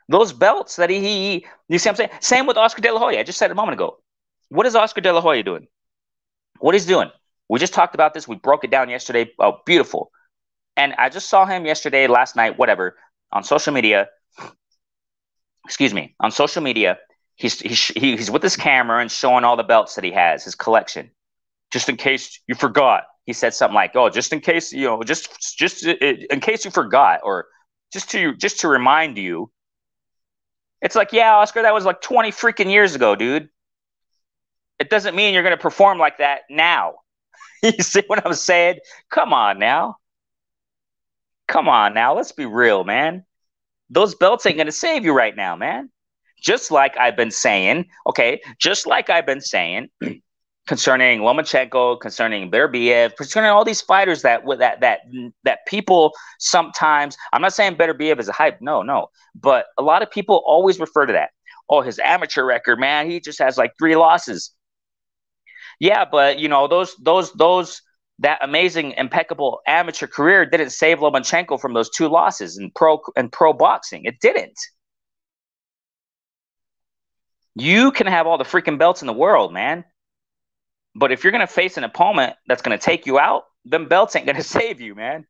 Those belts that you see what I'm saying? Same with Oscar De La Hoya. I just said a moment ago. What is Oscar De La Hoya doing? What he's doing? We just talked about this. We broke it down yesterday. Oh, beautiful. And I just saw him yesterday, last night, whatever, on social media. Excuse me. On social media, he's with his camera and showing all the belts that he has, his collection. Just in case you forgot, he said something like, "Oh, just in case just in case you forgot, or just to remind you." It's like, yeah, Oscar, that was like 20 freaking years ago, dude. It doesn't mean you're going to perform like that now. You see what I'm saying? Come on now. Let's be real, man. Those belts ain't going to save you right now, man. Just like I've been saying, concerning Lomachenko, concerning Beterbiev, concerning all these fighters that people sometimes, I'm not saying Beterbiev is a hype, no, but a lot of people always refer to that. Oh, his amateur record, man, he just has like 3 losses. Yeah, but that amazing, impeccable amateur career didn't save Lomachenko from those 2 losses in pro boxing. It didn't. You can have all the freaking belts in the world, man. But if you're going to face an opponent that's going to take you out, them belts ain't going to save you, man.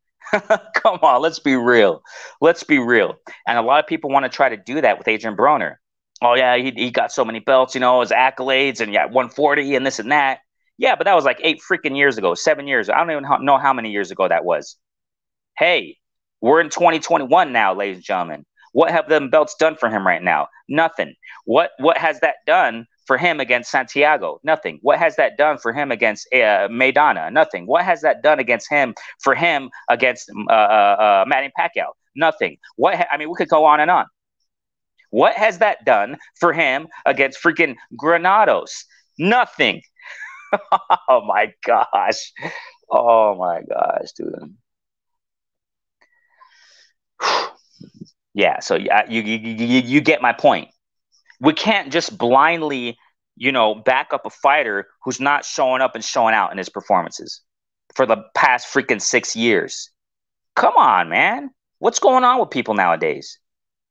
Come on, let's be real. And a lot of people want to try to do that with Adrian Broner. Oh, yeah, he got so many belts, his accolades, and 140 and this and that. Yeah, but that was like 8 freaking years ago, 7 years. I don't even know how many years ago that was. Hey, we're in 2021 now, ladies and gentlemen. What have them belts done for him right now? Nothing. What has that done for him against Santiago? Nothing. What has that done for him against Maidana? Nothing. What has that done against him against Manny Pacquiao? Nothing. We could go on and on. What has that done for him against freaking Granados? Nothing. Oh my gosh, dude. Yeah, so you get my point. We can't just blindly, back up a fighter who's not showing up and showing out in his performances for the past freaking 6 years. Come on, man. What's going on with people nowadays?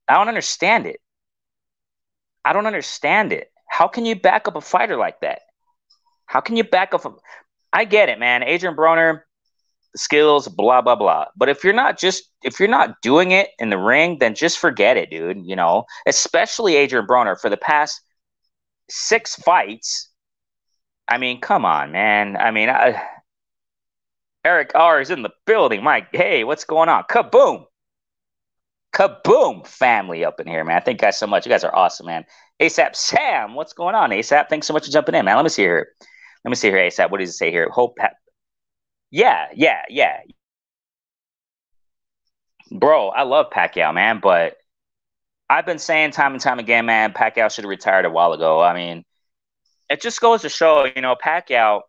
I don't understand it. How can you back up a fighter like that? How can you back up? I get it, man. Adrian Broner, skills, blah blah blah. But if you're not doing it in the ring, then just forget it, dude. You know, especially Adrian Broner for the past 6 fights. I mean, come on, man. I mean, Eric R is in the building. Mike, hey, what's going on? Kaboom, kaboom, family up in here, man. Thank you guys so much. You guys are awesome, man. ASAP Sam, what's going on? ASAP, thanks so much for jumping in, man. Let me see here. Let me see here, ASAP. What does it say here? Hope. Yeah, yeah, yeah. Bro, I love Pacquiao, man, but I've been saying time and time again, man, Pacquiao should have retired a while ago. I mean, it just goes to show, you know, Pacquiao,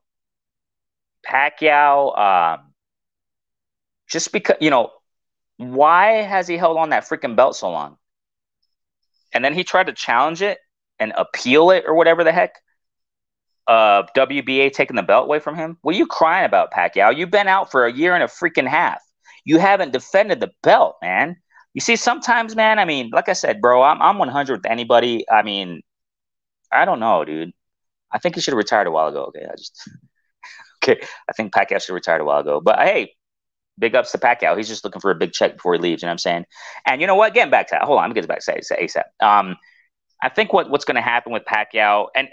just because, you know, why has he held on that freaking belt so long? And then he tried to challenge it and appeal it or whatever the heck. WBA taking the belt away from him. What are you crying about, Pacquiao? You've been out for a year and a freaking half. You haven't defended the belt, man. You see, sometimes, man, I mean, like I said, bro, I'm 100 with anybody. I mean, I don't know, dude. I think he should have retired a while ago. Okay, okay. I think Pacquiao should have retired a while ago. But hey, big ups to Pacquiao. He's just looking for a big check before he leaves. You know what I'm saying? And you know what? Getting back to that. Hold on, let me get back to ASAP. I think what's going to happen with Pacquiao and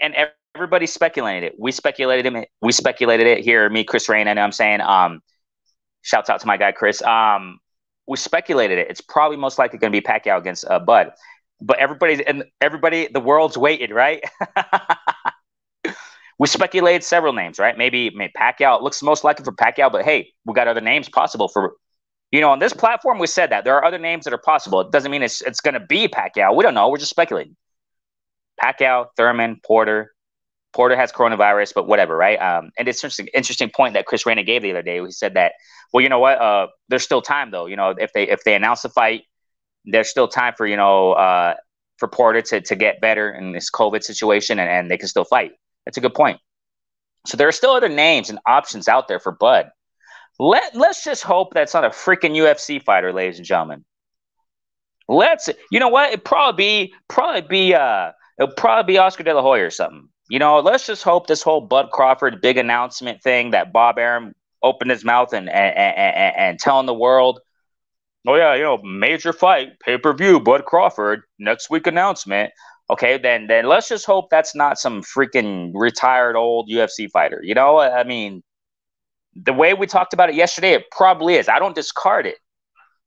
everybody speculated it. We speculated it. We speculated it here. Me, Chris Rain. I know I'm saying. Shouts out to my guy Chris. We speculated it. It's probably most likely going to be Pacquiao against Bud. But everybody, the world's waited, right? We speculated several names, right? Maybe Pacquiao. It looks most likely for Pacquiao, but hey, we got other names possible for. You know, on this platform, we said that there are other names that are possible. It doesn't mean it's going to be Pacquiao. We don't know. We're just speculating. Pacquiao, Thurman, Porter. Porter has coronavirus, but whatever, right? And it's an interesting point that Chris Reyna gave the other day. He said that, well, you know what? There's still time, though. You know, if they announce the fight, there's still time for for Porter to get better in this COVID situation, and they can still fight. That's a good point. So there are still other names and options out there for Bud. Let's just hope that's not a freaking UFC fighter, ladies and gentlemen. You know what? It'll probably be Oscar De La Hoya or something. You know, let's just hope this whole Bud Crawford big announcement thing that Bob Arum opened his mouth and telling the world, oh yeah, you know, major fight, pay-per-view, Bud Crawford, next week announcement. Okay, then let's just hope that's not some freaking retired old UFC fighter. You know, I mean, the way we talked about it yesterday, it probably is. I don't discard it.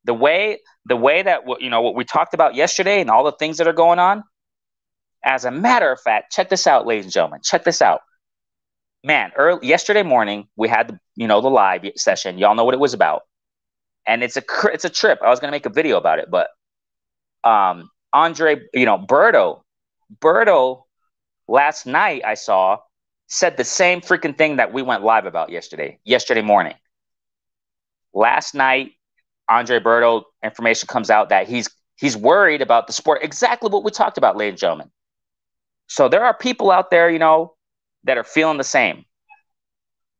The way that, you know, what we talked about yesterday and all the things that are going on. As a matter of fact, check this out, ladies and gentlemen. Check this out. Man, yesterday morning, we had the live session. Y'all know what it was about. And it's a trip. I was going to make a video about it, but Andre, you know, Berto last night I saw said the same freaking thing that we went live about yesterday morning. Last night, Andre Berto information comes out that he's worried about the sport. Exactly what we talked about, ladies and gentlemen. So there are people out there, you know, that are feeling the same.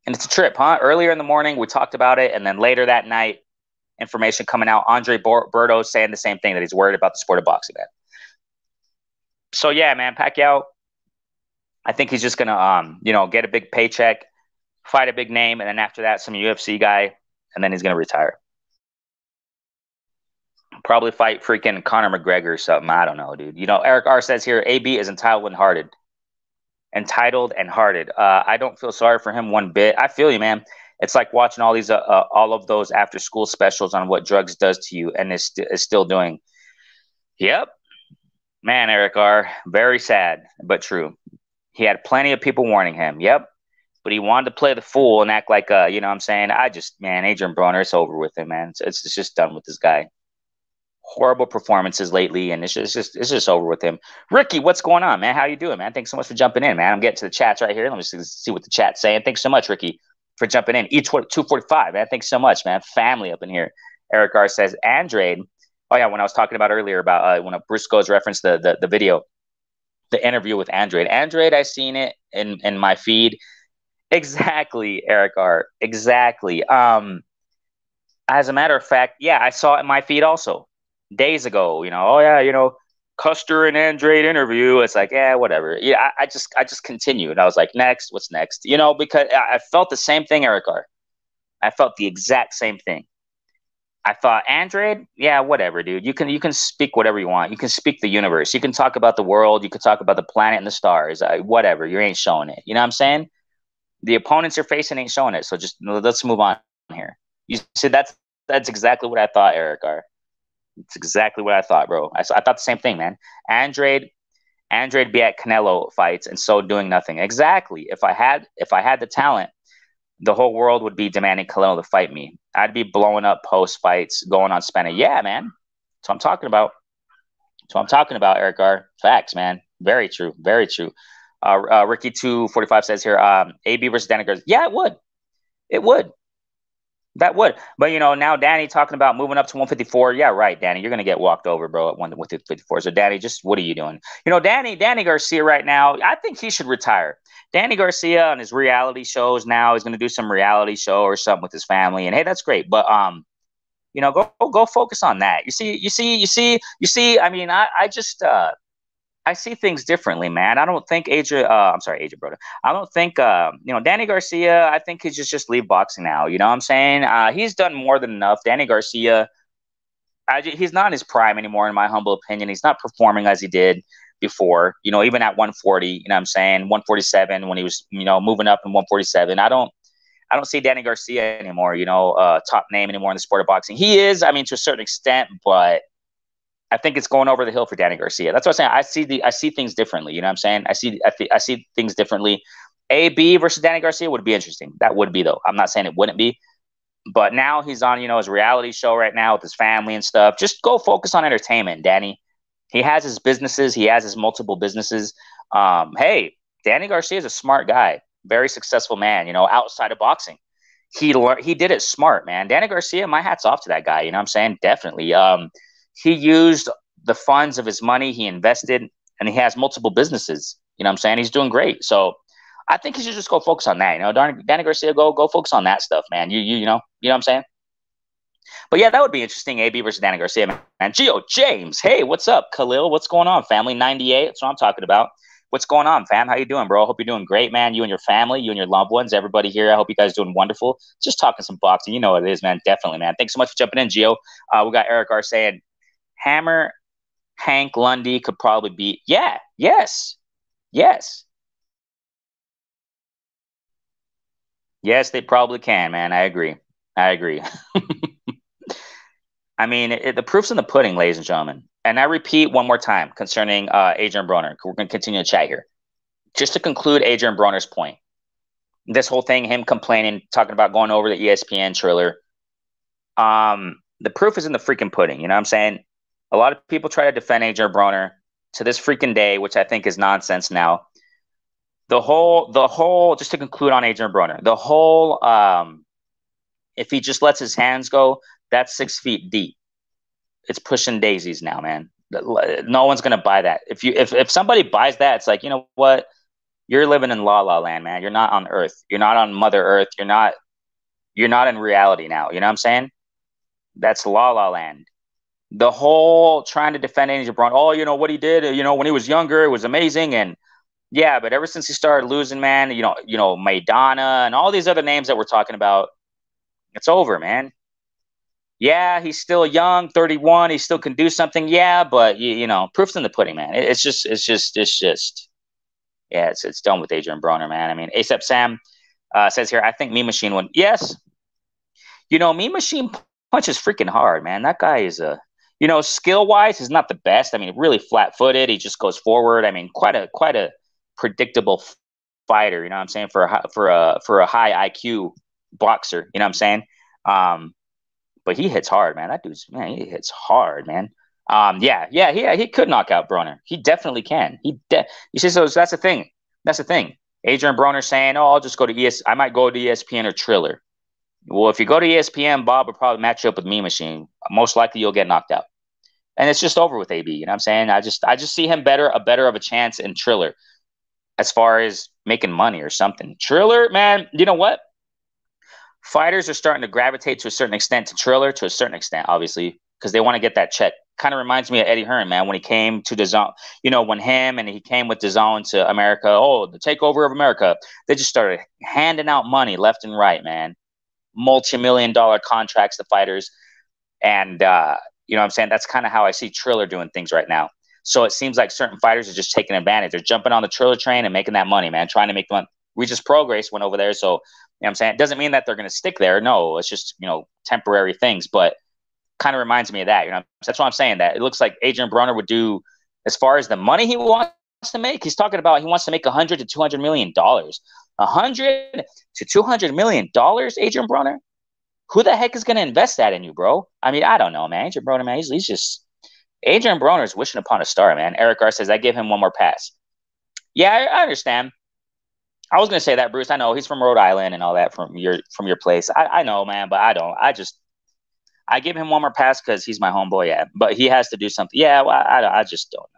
And it's a trip, huh? Earlier in the morning, we talked about it. And then later that night, information coming out, Andre Berto saying the same thing, that he's worried about the sport of boxing. So, yeah, man, Pacquiao, I think he's just going to, you know, get a big paycheck, fight a big name, and then after that, some UFC guy, and then he's going to retire. Probably fight freaking Conor McGregor or something. I don't know, dude. You know, Eric R says here, AB is entitled and hearted. I don't feel sorry for him one bit. I feel you, man. It's like watching all of those after school specials on what drugs does to you, and is still doing. Yep, man, Eric R. Very sad, but true. He had plenty of people warning him. Yep, but he wanted to play the fool and act like, you know what I'm saying? Adrian Broner, it's over with him, man. It's just done with this guy. Horrible performances lately, and it's just over with him. Ricky, what's going on, man? How you doing, man? Thanks so much for jumping in, man. I'm getting to the chats right here. Let me see what the chat's saying. Thanks so much, Ricky, for jumping in. E245, man. Thanks so much, man. Family up in here. Eric R says, Andrade. Oh yeah, when I was talking about earlier about when Briscoe's referenced the video, the interview with Andrade. Andrade, I seen it in my feed. Exactly, Eric R. Exactly. As a matter of fact, yeah, I saw it in my feed also. Days ago, you know, oh yeah, you know, Custer and Andrade interview. It's like, yeah, whatever. Yeah, I just continued. I was like, next, what's next? Because I felt the same thing, Eric R. I felt the exact same thing. I thought Andrade, yeah, whatever, dude. You can speak whatever you want. You can speak the universe. You can talk about the world. You can talk about the planet and the stars. Whatever. You ain't showing it. You know what I'm saying? The opponents you're facing ain't showing it. So just let's move on here. You see, that's exactly what I thought, Eric R. It's exactly what I thought, bro. I thought the same thing, man. Andrade, Andrade be at Canelo fights and so doing nothing. Exactly. If I had the talent, the whole world would be demanding Canelo to fight me. I'd be blowing up post fights, going on spending. Yeah, man. That's what I'm talking about. That's what I'm talking about, Eric R. Facts, man. Very true. Very true. Ricky245 says here, AB versus Danny Garcia. Yeah, it would. It would. That would. But, now Danny talking about moving up to 154. Yeah, right, Danny. You're going to get walked over, bro, at 154. So, Danny, just what are you doing? Danny Garcia right now, I think he should retire. Danny Garcia on his reality shows now, he's going to do some reality show or something with his family. And, hey, that's great. But, go focus on that. You see, I mean, I just I see things differently, man. I don't think I'm sorry, Adrian Broder. I don't think, Danny Garcia, I think he just leave boxing now. You know what I'm saying? He's done more than enough. Danny Garcia, he's not in his prime anymore, in my humble opinion. He's not performing as he did before, even at 140, you know what I'm saying? 147 when he was, moving up in 147. I don't see Danny Garcia anymore, top name anymore in the sport of boxing. He is, I mean, to a certain extent, but I think it's going over the hill for Danny Garcia. That's what I'm saying. I see things differently. You know what I'm saying? I see things differently. AB versus Danny Garcia would be interesting. That would be, though. I'm not saying it wouldn't be. But now he's on, his reality show right now with his family and stuff. Just go focus on entertainment, Danny. He has his businesses. He has his multiple businesses. Hey, Danny Garcia is a smart guy. Very successful man, outside of boxing. He did it smart, man. Danny Garcia, my hat's off to that guy. You know what I'm saying? Definitely. He used the funds of his money, he invested, and he has multiple businesses. You know what I'm saying? He's doing great. So I think he should just go focus on that. Danny Garcia, go focus on that stuff, man. You know what I'm saying? But yeah, that would be interesting. AB versus Danny Garcia, man. Gio James, hey, what's up? Khalil, what's going on? Family 98, that's what I'm talking about. What's going on, fam? How you doing, bro? I hope you're doing great, man. You and your family, you and your loved ones, everybody here. I hope you guys are doing wonderful. Just talking some boxing. You know what it is, man. Definitely, man. Thanks so much for jumping in, Gio. We got Eric R saying, Hammer Hank Lundy could probably beat. Yeah, yes. Yes, they probably can, man. I agree. I mean, the proof's in the pudding, ladies and gentlemen. And I repeat one more time concerning Adrian Broner. We're going to continue to chat here. Just to conclude Adrian Broner's point, this whole thing, him complaining, talking about going over the ESPN trailer, the proof is in the freaking pudding. You know what I'm saying? A lot of people try to defend Adrian Broner to this freaking day, which I think is nonsense now. The whole, just to conclude on Adrian Broner, the whole, if he just lets his hands go, that's 6 feet deep. It's pushing daisies now, man. No one's gonna buy that. If somebody buys that, it's like, you know what? You're living in la la land, man. You're not on Earth. You're not on Mother Earth. You're not in reality now. You know what I'm saying? That's la la land. The whole trying to defend Adrian Broner, what he did, when he was younger, it was amazing. And yeah, but ever since he started losing, man, Maidana and all these other names that we're talking about, it's over, man. Yeah, he's still young, 31. He still can do something. Yeah, but proof's in the pudding, man. It's just, yeah, it's done with Adrian Broner, man. I mean, ASAP Sam says here, I think Mean Machine won. Yes, Mean Machine punches freaking hard, man. That guy is skill wise, he's not the best. I mean, really flat footed. He just goes forward. I mean, quite a predictable fighter. You know what I'm saying, for a high IQ boxer. You know what I'm saying. But he hits hard, man. That dude's, man, he hits hard, man. He could knock out Broner. He definitely can. You see, so that's the thing. Adrian Broner saying, "Oh, I'll just go to I might go to ESPN or Triller." Well, if you go to ESPN, Bob will probably match you up with Mean Machine. Most likely, you'll get knocked out, and it's just over with AB. You know what I'm saying? I just see him better of a chance in Triller, as far as making money or something. Triller, man, you know what? Fighters are starting to gravitate to a certain extent to Triller, to a certain extent, obviously, because they want to get that check. kind of reminds me of Eddie Hearn, man, when he came to DAZN, when he came with DAZN to America, the takeover of America, they just started handing out money left and right, man. Multi-million-dollar contracts to fighters. And, you know what I'm saying? That's kind of how I see Triller doing things right now. So it seems like certain fighters are just taking advantage. They're jumping on the Triller train and making that money, man, trying to make money. Regis Prograis went over there. So, you know what I'm saying? It doesn't mean that they're going to stick there. No, it's just, temporary things. But kind of reminds me of that. That's why I'm saying that. It looks like Adrian Broner would do, as far as the money he wants to make, he's talking about he wants to make $100 to $200 million. $100 to $200 million, Adrian Broner? Who the heck is going to invest that in you, bro? I mean, I don't know, man. Adrian Broner, man, he's just – Adrian Broner is wishing upon a star, man. Eric R. says, I give him one more pass. Yeah, I understand. I was going to say that, Bruce. I know he's from Rhode Island and all that from your place. I know, man, but I don't. I give him one more pass because he's my homeboy, yeah. But he has to do something. Yeah, well, I just don't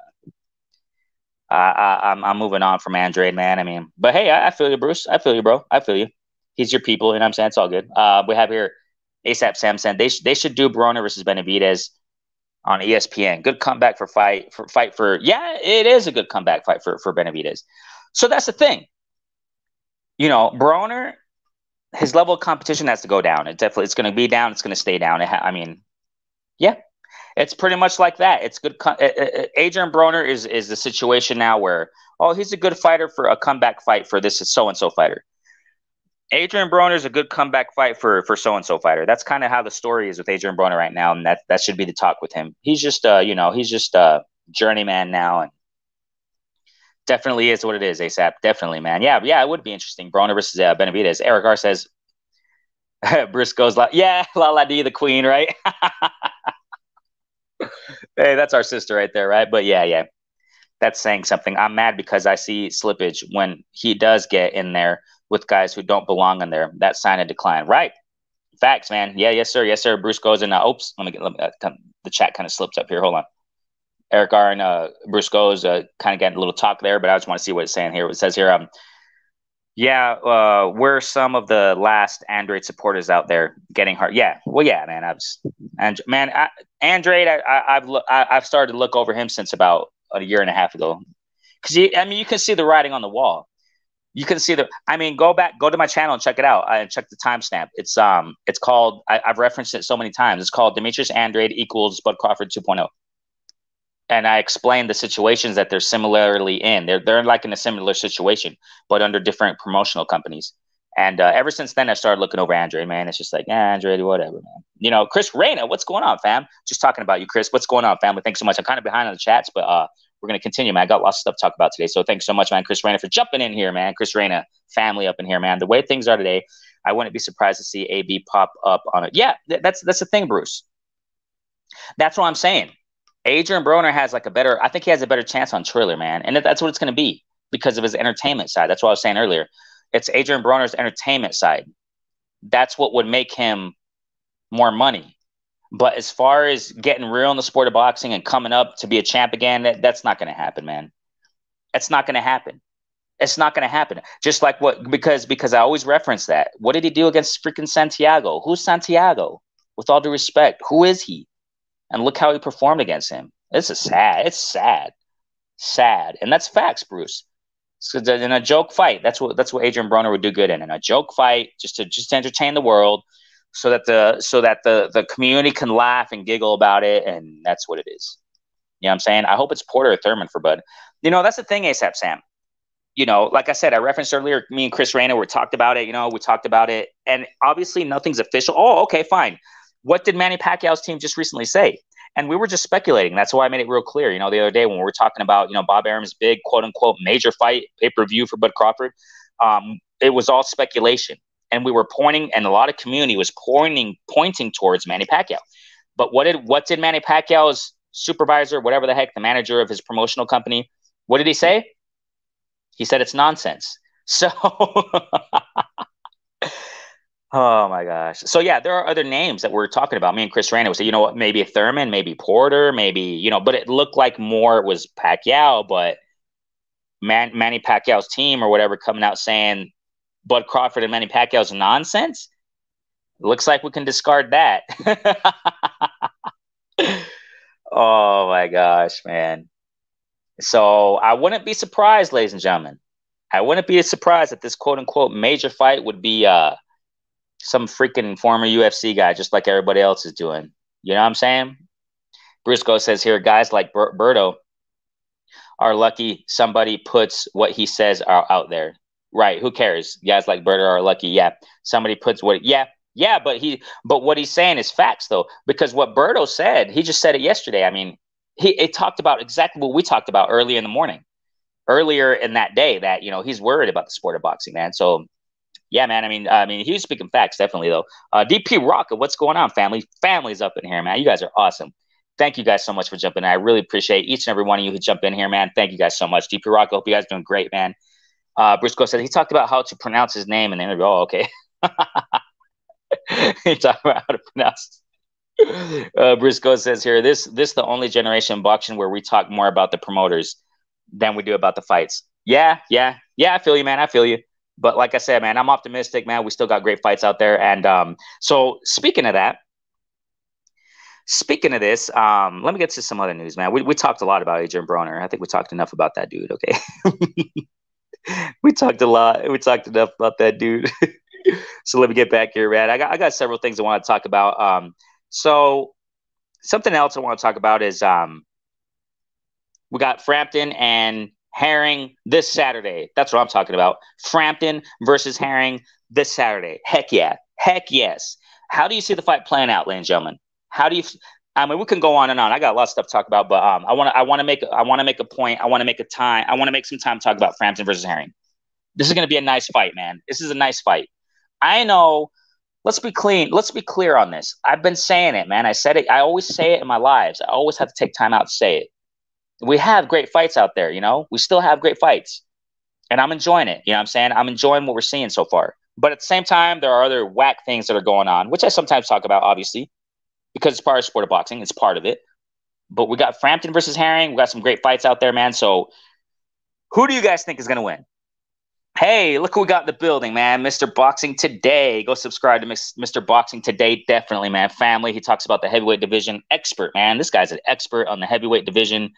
know. I'm moving on from Andrade, man. I mean, but hey, I feel you, Bruce. I feel you, bro. I feel you. He's your people, you know what I'm saying? It's all good. We have here ASAP Samson. They should do Broner versus Benavidez on ESPN. Good comeback yeah, it is a good comeback fight for Benavidez. So that's the thing. Broner, his level of competition has to go down. It's going to be down. It's going to stay down. Yeah, it's pretty much like that. It's good. Adrian Broner is the situation now where, he's a good fighter for a comeback fight for this so-and-so fighter. Adrian Broner is a good comeback fight for so-and-so fighter. That's kind of how the story is with Adrian Broner right now, and that should be the talk with him. He's just, he's just a journeyman now, and definitely is what it is, ASAP. Definitely, man. Yeah, it would be interesting. Broner versus Benavidez. Eric R. says, Bruce goes, La D, the queen, right? Hey, that's our sister right there, right? But yeah. That's saying something. I'm mad because I see slippage when he does get in there with guys who don't belong in there. That sign of decline. Right. Facts, man. Yeah, yes, sir. Yes, sir. Bruce goes in. Oops. Let me the chat kind of slipped up here. Hold on. Eric R. and Bruce goes kind of getting a little talk there, but I just want to see what it's saying here. It says here, we're some of the last Andrade supporters out there getting hurt. Yeah. Well, yeah, man. Andrade, I've started to look over him since about a year and a half ago. Because, you can see the writing on the wall. You can see go to my channel and check it out and check the timestamp. It's called, I've referenced it so many times. It's called Demetrius Andrade equals Bud Crawford 2.0. And I explained the situations that they're similarly in. They're like in a similar situation, but under different promotional companies. And ever since then, I started looking over Andrade, man. It's just like, Andrade, whatever, man. Chris Reyna, what's going on, fam? Just talking about you, Chris. What's going on, family? Thanks so much. I'm kind of behind on the chats, but we're going to continue, man. I got lots of stuff to talk about today. So thanks so much, man, Chris Reyna, for jumping in here, man. Chris Reyna, family up in here, man. The way things are today, I wouldn't be surprised to see AB pop up on it. Yeah, that's the thing, Bruce. That's what I'm saying. Adrian Broner has I think he has a better chance on Triller, man. And that's what it's going to be because of his entertainment side. That's what I was saying earlier. It's Adrian Broner's entertainment side. That's what would make him more money. But as far as getting real in the sport of boxing and coming up to be a champ again, that's not going to happen, man. It's not going to happen. It's not going to happen. Just like because I always reference that. What did he do against freaking Santiago? Who's Santiago? With all due respect, who is he? And look how he performed against him. It's sad. And that's facts, Bruce. So in a joke fight, that's what Adrian Broner would do good in a joke fight, just to entertain the world, so that the community can laugh and giggle about it, and that's what it is. You know what I'm saying? I hope it's Porter or Thurman for Bud. That's the thing, ASAP Sam. Like I said, I referenced earlier, me and Chris Reyna, we talked about it. We talked about it, and obviously nothing's official. Oh, okay, fine. What did Manny Pacquiao's team just recently say? And we were just speculating. That's why I made it real clear. The other day when we were talking about, Bob Arum's big, quote unquote, major fight, pay-per-view for Bud Crawford, it was all speculation. And we were pointing, and a lot of community was pointing towards Manny Pacquiao. But what did Manny Pacquiao's supervisor, whatever the heck, the manager of his promotional company, what did he say? He said it's nonsense. So oh my gosh. So yeah, there are other names that we're talking about. Me and Chris Reyna would say, maybe a Thurman, maybe Porter, maybe, but it looked like more it was Pacquiao, but Manny Pacquiao's team or whatever coming out saying Bud Crawford and Manny Pacquiao's nonsense. Looks like we can discard that. Oh my gosh, man. So I wouldn't be surprised, ladies and gentlemen. I wouldn't be surprised that this quote unquote major fight would be some freaking former UFC guy, just like everybody else is doing. You know what I'm saying? Briscoe says here, guys like Berto are lucky somebody puts what he says out there. Right? Who cares? Guys like Berto are lucky. Yeah, somebody puts what. Yeah, yeah, but what he's saying is facts though, because what Berto said, he just said it yesterday. I mean, it talked about exactly what we talked about earlier in the morning, earlier in that day. That he's worried about the sport of boxing, man. So yeah, man. I mean, he was speaking facts, definitely though. DP Rocket, what's going on, family? Family's up in here, man. You guys are awesome. Thank you guys so much for jumping in. I really appreciate each and every one of you who jump in here, man. Thank you guys so much. DP Rocket, hope you guys are doing great, man. Briscoe said he talked about how to pronounce his name in the interview. Oh, okay. He talked about how to pronounce. Briscoe says here, this the only generation in boxing where we talk more about the promoters than we do about the fights. Yeah. I feel you, man. I feel you. But like I said, man, I'm optimistic, man. We still got great fights out there. And so speaking of this, let me get to some other news, man. We talked a lot about Adrian Broner. I think we talked enough about that dude. Okay. We talked a lot. We talked enough about that dude. So let me get back here, man. I got several things I want to talk about. So something else I want to talk about is we got Frampton and Herring this Saturday. That's what I'm talking about. Frampton versus Herring this Saturday. Heck yeah. Heck yes. How do you see the fight playing out, ladies and gentlemen? How do you? I mean, we can go on and on. I got a lot of stuff to talk about, but I want to make a point. I want to make some time to talk about Frampton versus Herring. This is going to be a nice fight, man. This is a nice fight. I know. Let's be clean. Let's be clear on this. I've been saying it, man. I said it. I always say it in my lives. I always have to take time out to say it. We have great fights out there, we still have great fights, and I'm enjoying it. You know what I'm saying? I'm enjoying what we're seeing so far. But at the same time, there are other whack things that are going on, which I sometimes talk about, obviously, because it's part of the sport of boxing. It's part of it. But we got Frampton versus Herring. We got some great fights out there, man. So who do you guys think is going to win? Hey, look who we got in the building, man. Mr. Boxing Today. Go subscribe to Mr. Boxing Today. Definitely, man. Family. He talks about the heavyweight division. Expert, man. This guy's an expert on the heavyweight division.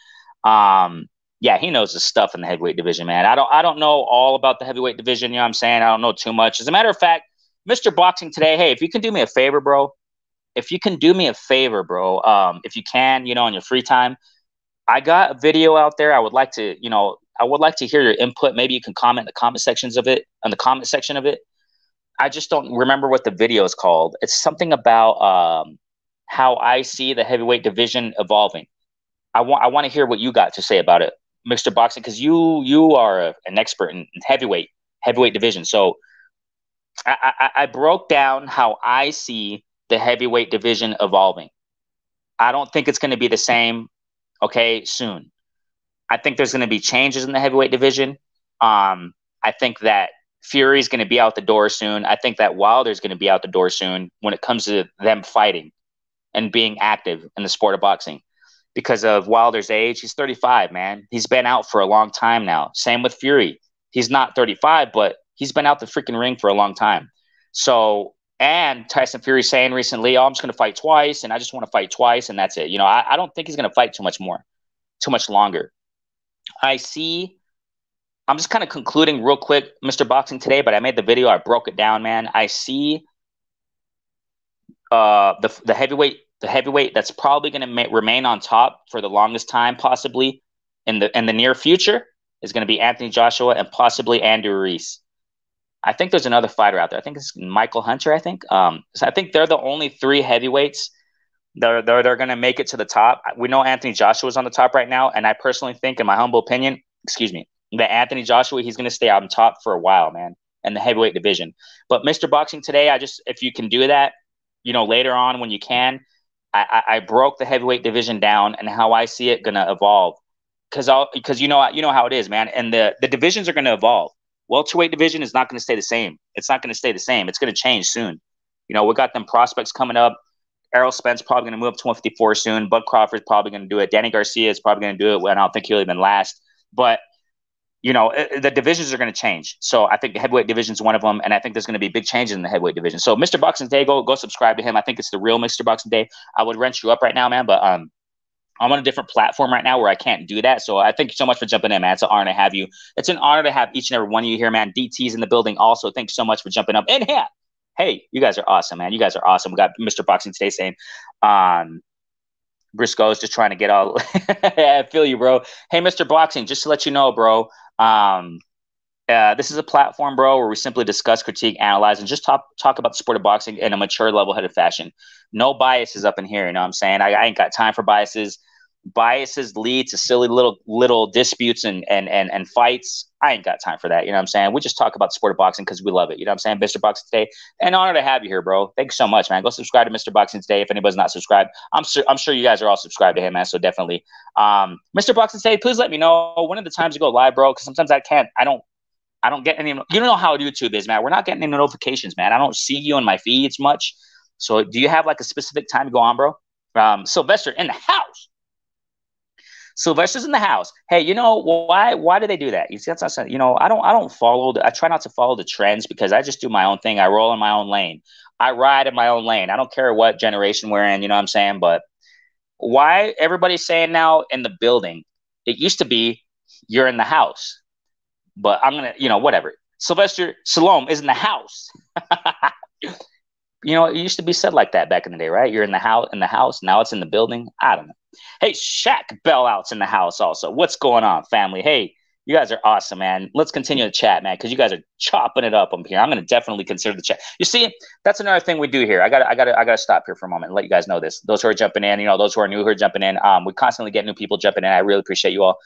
Yeah, he knows the stuff in the heavyweight division, man. I don't know all about the heavyweight division, you know what I'm saying? I don't know too much. As a matter of fact, Mr. Boxing Today, hey, if you can do me a favor, bro, if you can, on your free time, I got a video out there. I would like to hear your input. Maybe you can comment in the comment section of it. I just don't remember what the video is called. It's something about how I see the heavyweight division evolving. I want to hear what you got to say about it, Mr. Boxing, because you are an expert in heavyweight division. So I broke down how I see the heavyweight division evolving. I don't think it's going to be the same, soon. I think there's going to be changes in the heavyweight division. I think that Fury's going to be out the door soon. I think that Wilder's going to be out the door soon when it comes to them fighting and being active in the sport of boxing. Because of Wilder's age, he's 35, man. He's been out for a long time now. Same with Fury. He's not 35, but he's been out the freaking ring for a long time. So, and Tyson Fury saying recently, I'm just going to fight twice, and I just want to fight twice, and that's it. I don't think he's going to fight too much longer. I'm just kind of concluding real quick, Mr. Boxing Today, but I made the video. I broke it down, man. I see the heavyweight that's probably going to remain on top for the longest time, possibly in the near future, is going to be Anthony Joshua and possibly Andrew Ruiz. I think there's another fighter out there. I think it's Michael Hunter. I think. So I think they're the only three heavyweights they're going to make it to the top. We know Anthony Joshua is on the top right now, and I personally think, in my humble opinion, that Anthony Joshua, he's going to stay on top for a while, man, in the heavyweight division. But Mr. Boxing Today, if you can do that, later on when you can, I broke the heavyweight division down and how I see it going to evolve. Because you know how it is, man. And the divisions are going to evolve. Welterweight division is not going to stay the same. It's not going to stay the same. It's going to change soon. We got them prospects coming up. Errol Spence probably going to move up to 154 soon. Bud Crawford's probably going to do it. Danny Garcia is probably going to do it. When I don't think he'll even last. But the divisions are going to change. So I think the heavyweight division is one of them, and I think there's going to be big changes in the heavyweight division. So Mr. Boxing Day, go subscribe to him. I think it's the real Mr. Boxing Day. I would wrench you up right now, man, but I'm on a different platform right now where I can't do that. So I thank you so much for jumping in, man. It's an honor to have you. It's an honor to have each and every one of you here, man. DT's in the building also. Thanks so much for jumping up. And yeah, hey, you guys are awesome, man. You guys are awesome. We got Mr. Boxing today saying, Briscoe's just trying to get all. I feel you, bro. Hey, Mr. Boxing, just to let you know, bro. This is a platform, bro, where we simply discuss, critique, analyze, and just talk about the sport of boxing in a mature, level-headed fashion. No biases up in here. You know what I'm saying? I ain't got time for biases. Biases lead to silly little disputes and fights. I ain't got time for that. You know what I'm saying? We just talk about the sport of boxing because we love it. You know what I'm saying? Mr. Boxing Today, an honor to have you here, bro. Thanks so much, man. Go subscribe to Mr. Boxing Today if anybody's not subscribed. I'm sure you guys are all subscribed to him, man. So definitely, Mr. Boxing Today, please let me know when are the times you go live, bro. Because sometimes I can't. I don't get any. You don't know how YouTube is, man. We're not getting any notifications, man. I don't see you in my feeds much. So do you have like a specific time to go on, bro? Sylvester in the house. Sylvester's in the house. Hey, you know why? Why do they do that? You see, that's not. You know, I don't follow. I try not to follow the trends because I just do my own thing. I roll in my own lane. I ride in my own lane. I don't care what generation we're in. You know what I'm saying? But why everybody's saying now in the building? It used to be you're in the house, but I'm gonna, whatever. Sylvester Salome is in the house. It used to be said like that back in the day, right? You're in the house. Now it's in the building. I don't know. Hey, Shaq Bellout's in the house also. What's going on, family? Hey, you guys are awesome, man. Let's continue to chat, man, because you guys are chopping it up here. I'm going to definitely consider the chat. You see, that's another thing we do here. I gotta stop here for a moment and let you guys know this. Those who are jumping in, those who are new who are jumping in. We constantly get new people jumping in. I really appreciate you all.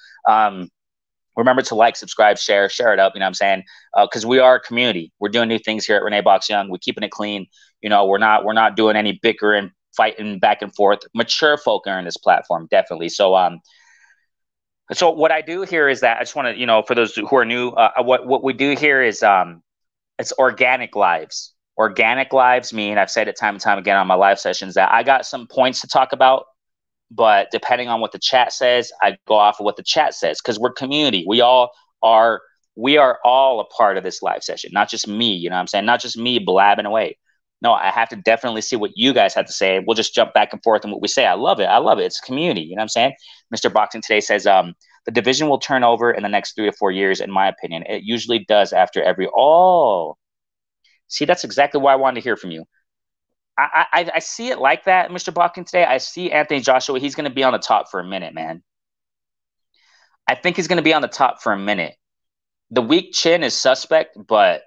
Remember to like, subscribe, share it up. You know what I'm saying? Because we are a community. We're doing new things here at Renee Box Young. We're keeping it clean. We're not doing any bickering, fighting back and forth. Mature folk are in this platform, definitely. So what I do here is that I just want to, for those who are new, what we do here is it's organic lives. Organic lives mean, I've said it time and time again on my live sessions, that I got some points to talk about. But depending on what the chat says, I go off of what the chat says because we're community. We are all a part of this live session, not just me. You know what I'm saying? Not just me blabbing away. No, I have to definitely see what you guys have to say. We'll just jump back and forth on what we say. I love it. It's a community. You know what I'm saying? Mr. Boxing today says the division will turn over in the next 3 to 4 years, in my opinion. It usually does after every. Oh, see, that's exactly why I wanted to hear from you. I see it like that, Mr. Boxing today. I see Anthony Joshua. He's going to be on the top for a minute, man. I think he's going to be on the top for a minute. The weak chin is suspect, but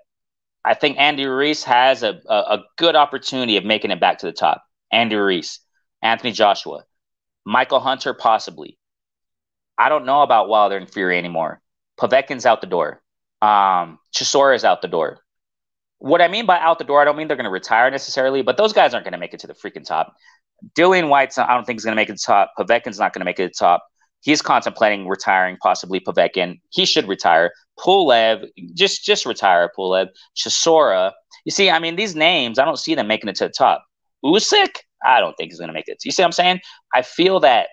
I think Andy Ruiz has a good opportunity of making it back to the top. Andy Ruiz, Anthony Joshua, Michael Hunter, possibly. I don't know about Wilder and Fury anymore. Povetkin's out the door. Chisora is out the door. What I mean by out the door, I don't mean they're going to retire necessarily, but those guys aren't going to make it to the freaking top. Dillian White's, I don't think he's going to make it to the top. Povetkin's not going to make it to the top. He's contemplating retiring, possibly Povetkin. He should retire. Pulev, just retire Pulev. Chisora. You see, I mean, these names, I don't see them making it to the top. Usyk, I don't think he's going to make it. You see what I'm saying? I feel that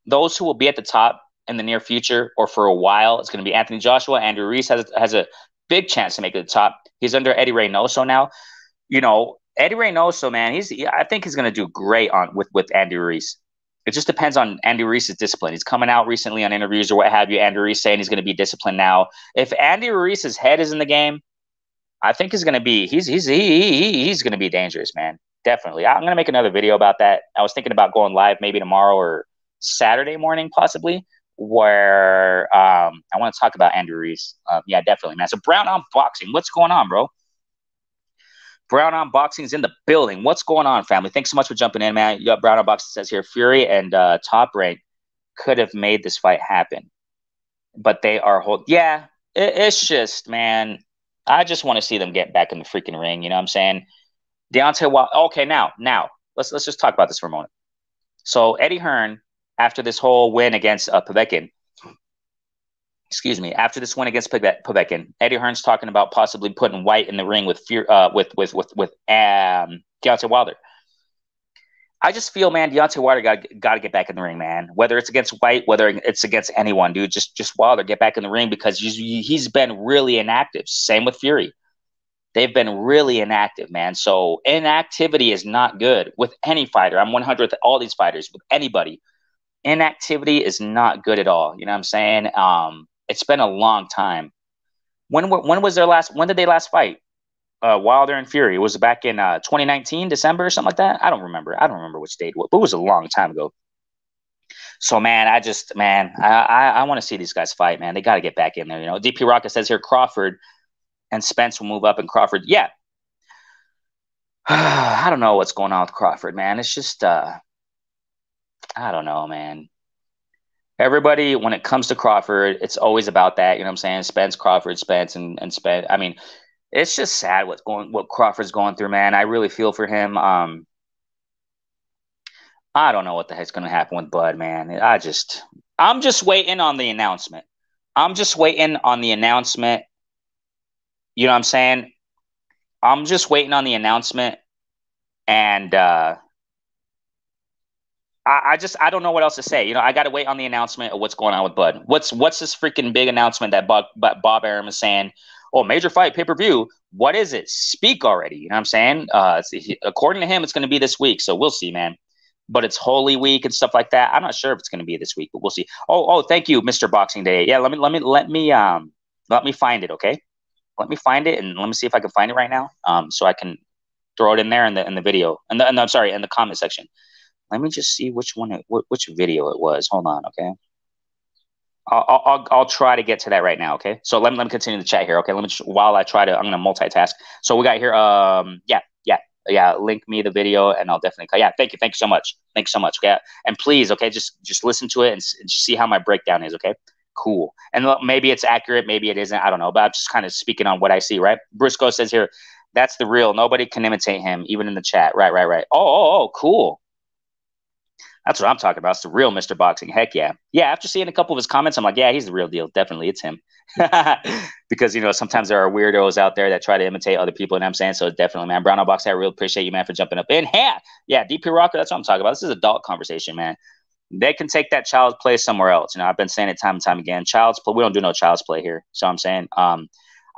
those who will be at the top in the near future or for a while, it's going to be Anthony Joshua. Andrew Reese has a big chance to make it to the top. He's under Eddie Reynoso now. Eddie Reynoso, man, I think he's going to do great with Andy Ruiz. It just depends on Andy Ruiz's discipline. He's coming out recently on interviews or what have you. Andy Ruiz saying he's going to be disciplined now. If Andy Ruiz's head is in the game, I think he's going to be dangerous, man. Definitely. I'm going to make another video about that. I was thinking about going live maybe tomorrow or Saturday morning, possibly, where I want to talk about Andy Ruiz. Yeah, definitely, man. So Brown Unboxing, what's going on, bro? Brown Unboxing is in the building. What's going on, family? Thanks so much for jumping in, man. You got Brown Unboxing says here, Fury and Top Rank could have made this fight happen, but they are Yeah, it's just, man, I just want to see them get back in the freaking ring. You know what I'm saying? Deontay Wilder. Okay, now let's just talk about this for a moment. So Eddie Hearn, after this whole win against Povetkin, after this win against Povetkin, Eddie Hearn's talking about possibly putting White in the ring with Deontay Wilder. I just feel, man, Deontay Wilder got to get back in the ring, man. Whether it's against White, whether it's against anyone, dude, just Wilder get back in the ring because he's been really inactive. Same with Fury. They've been really inactive, man. So inactivity is not good with any fighter. I'm 100 with all these fighters, with anybody. inactivity is not good at all. You know what I'm saying? It's been a long time. When was their last? When did they last fight? Wilder and Fury. Was it back in 2019 December or something like that? I don't remember. I don't remember which date, but it was a long time ago. So man, I want to see these guys fight, man. They got to get back in there. You know, DP Rocket says here Crawford and Spence will move up, and Crawford, yeah. I don't know what's going on with Crawford, man. It's just I don't know, man. Everybody, when it comes to Crawford, it's always about that. You know what I'm saying? Spence, Crawford, Spence, and Spence. I mean, it's just sad what Crawford's going through, man. I really feel for him. I don't know what the heck's gonna happen with Bud, man. I'm just waiting on the announcement. I'm just waiting on the announcement. You know what I'm saying? I'm just waiting on the announcement, and I don't know what else to say. You know, I got to wait on the announcement of what's going on with Bud. What's this freaking big announcement that Bob Arum is saying? Oh, major fight pay-per-view. What is it? Speak already. You know what I'm saying? According to him, it's going to be this week, so we'll see, man. But it's Holy Week and stuff like that. I'm not sure if it's going to be this week, but we'll see. Oh, thank you, Mr. Boxing Day. Yeah, let me find it, okay? Let me find it, and let me see if I can find it right now. So I can throw it in there in the video, and I'm sorry, in the comment section. Let me just see which video it was. Hold on, okay. I'll try to get to that right now, okay. So let me continue the chat here, okay. While I try to, I'm gonna multitask. So we got here, yeah. Link me the video, and I'll definitely. Yeah, thank you so much. Thanks so much. Okay, and please, okay, just listen to it and see how my breakdown is, okay. Cool. And maybe it's accurate, maybe it isn't. I don't know, but I'm just kind of speaking on what I see, right? Briscoe says here, that's the real. Nobody can imitate him, even in the chat. Right. Oh, cool. That's what I'm talking about. It's the real Mr. Boxing. Heck yeah. Yeah, after seeing a couple of his comments, I'm like, yeah, he's the real deal. Definitely, it's him. Because, you know, sometimes there are weirdos out there that try to imitate other people, and I'm saying, so definitely, man. Brown Box, I really appreciate you, man, for jumping up in. Yeah, DP Rocker, that's what I'm talking about. This is adult conversation, man. They can take that child's play somewhere else. You know, I've been saying it time and time again. Child's play, we don't do no child's play here. So I'm saying, I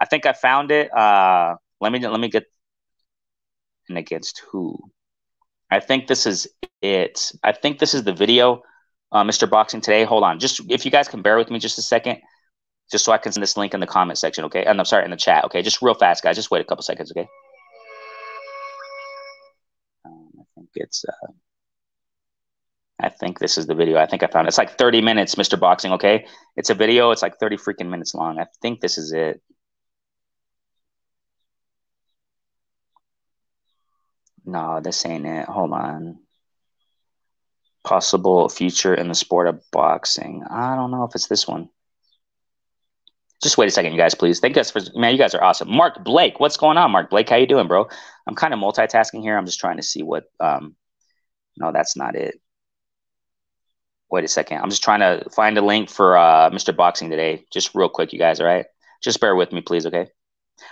think I found it. Let me get in against who? I think this is it. I think this is the video, Mr. Boxing Today. Hold on. Just if you guys can bear with me just a second, just so I can send this link in the comment section, okay? And I'm sorry, in the chat, okay? Just real fast, guys. Just wait a couple seconds, okay? I think this is the video. I think I found it. It's like 30 minutes, Mr. Boxing, okay? It's a video. It's like 30 freaking minutes long. I think this is it. No, this ain't it. Hold on. Possible future in the sport of boxing. I don't know if it's this one. Just wait a second, you guys, please. Thank you guys for, man, you guys are awesome. Mark Blake, what's going on, Mark Blake? How you doing, bro? I'm kind of multitasking here. I'm just trying to see what, no, that's not it. Wait a second. I'm just trying to find a link for Mr. Boxing Today. Just real quick, you guys, all right? Just bear with me, please, okay?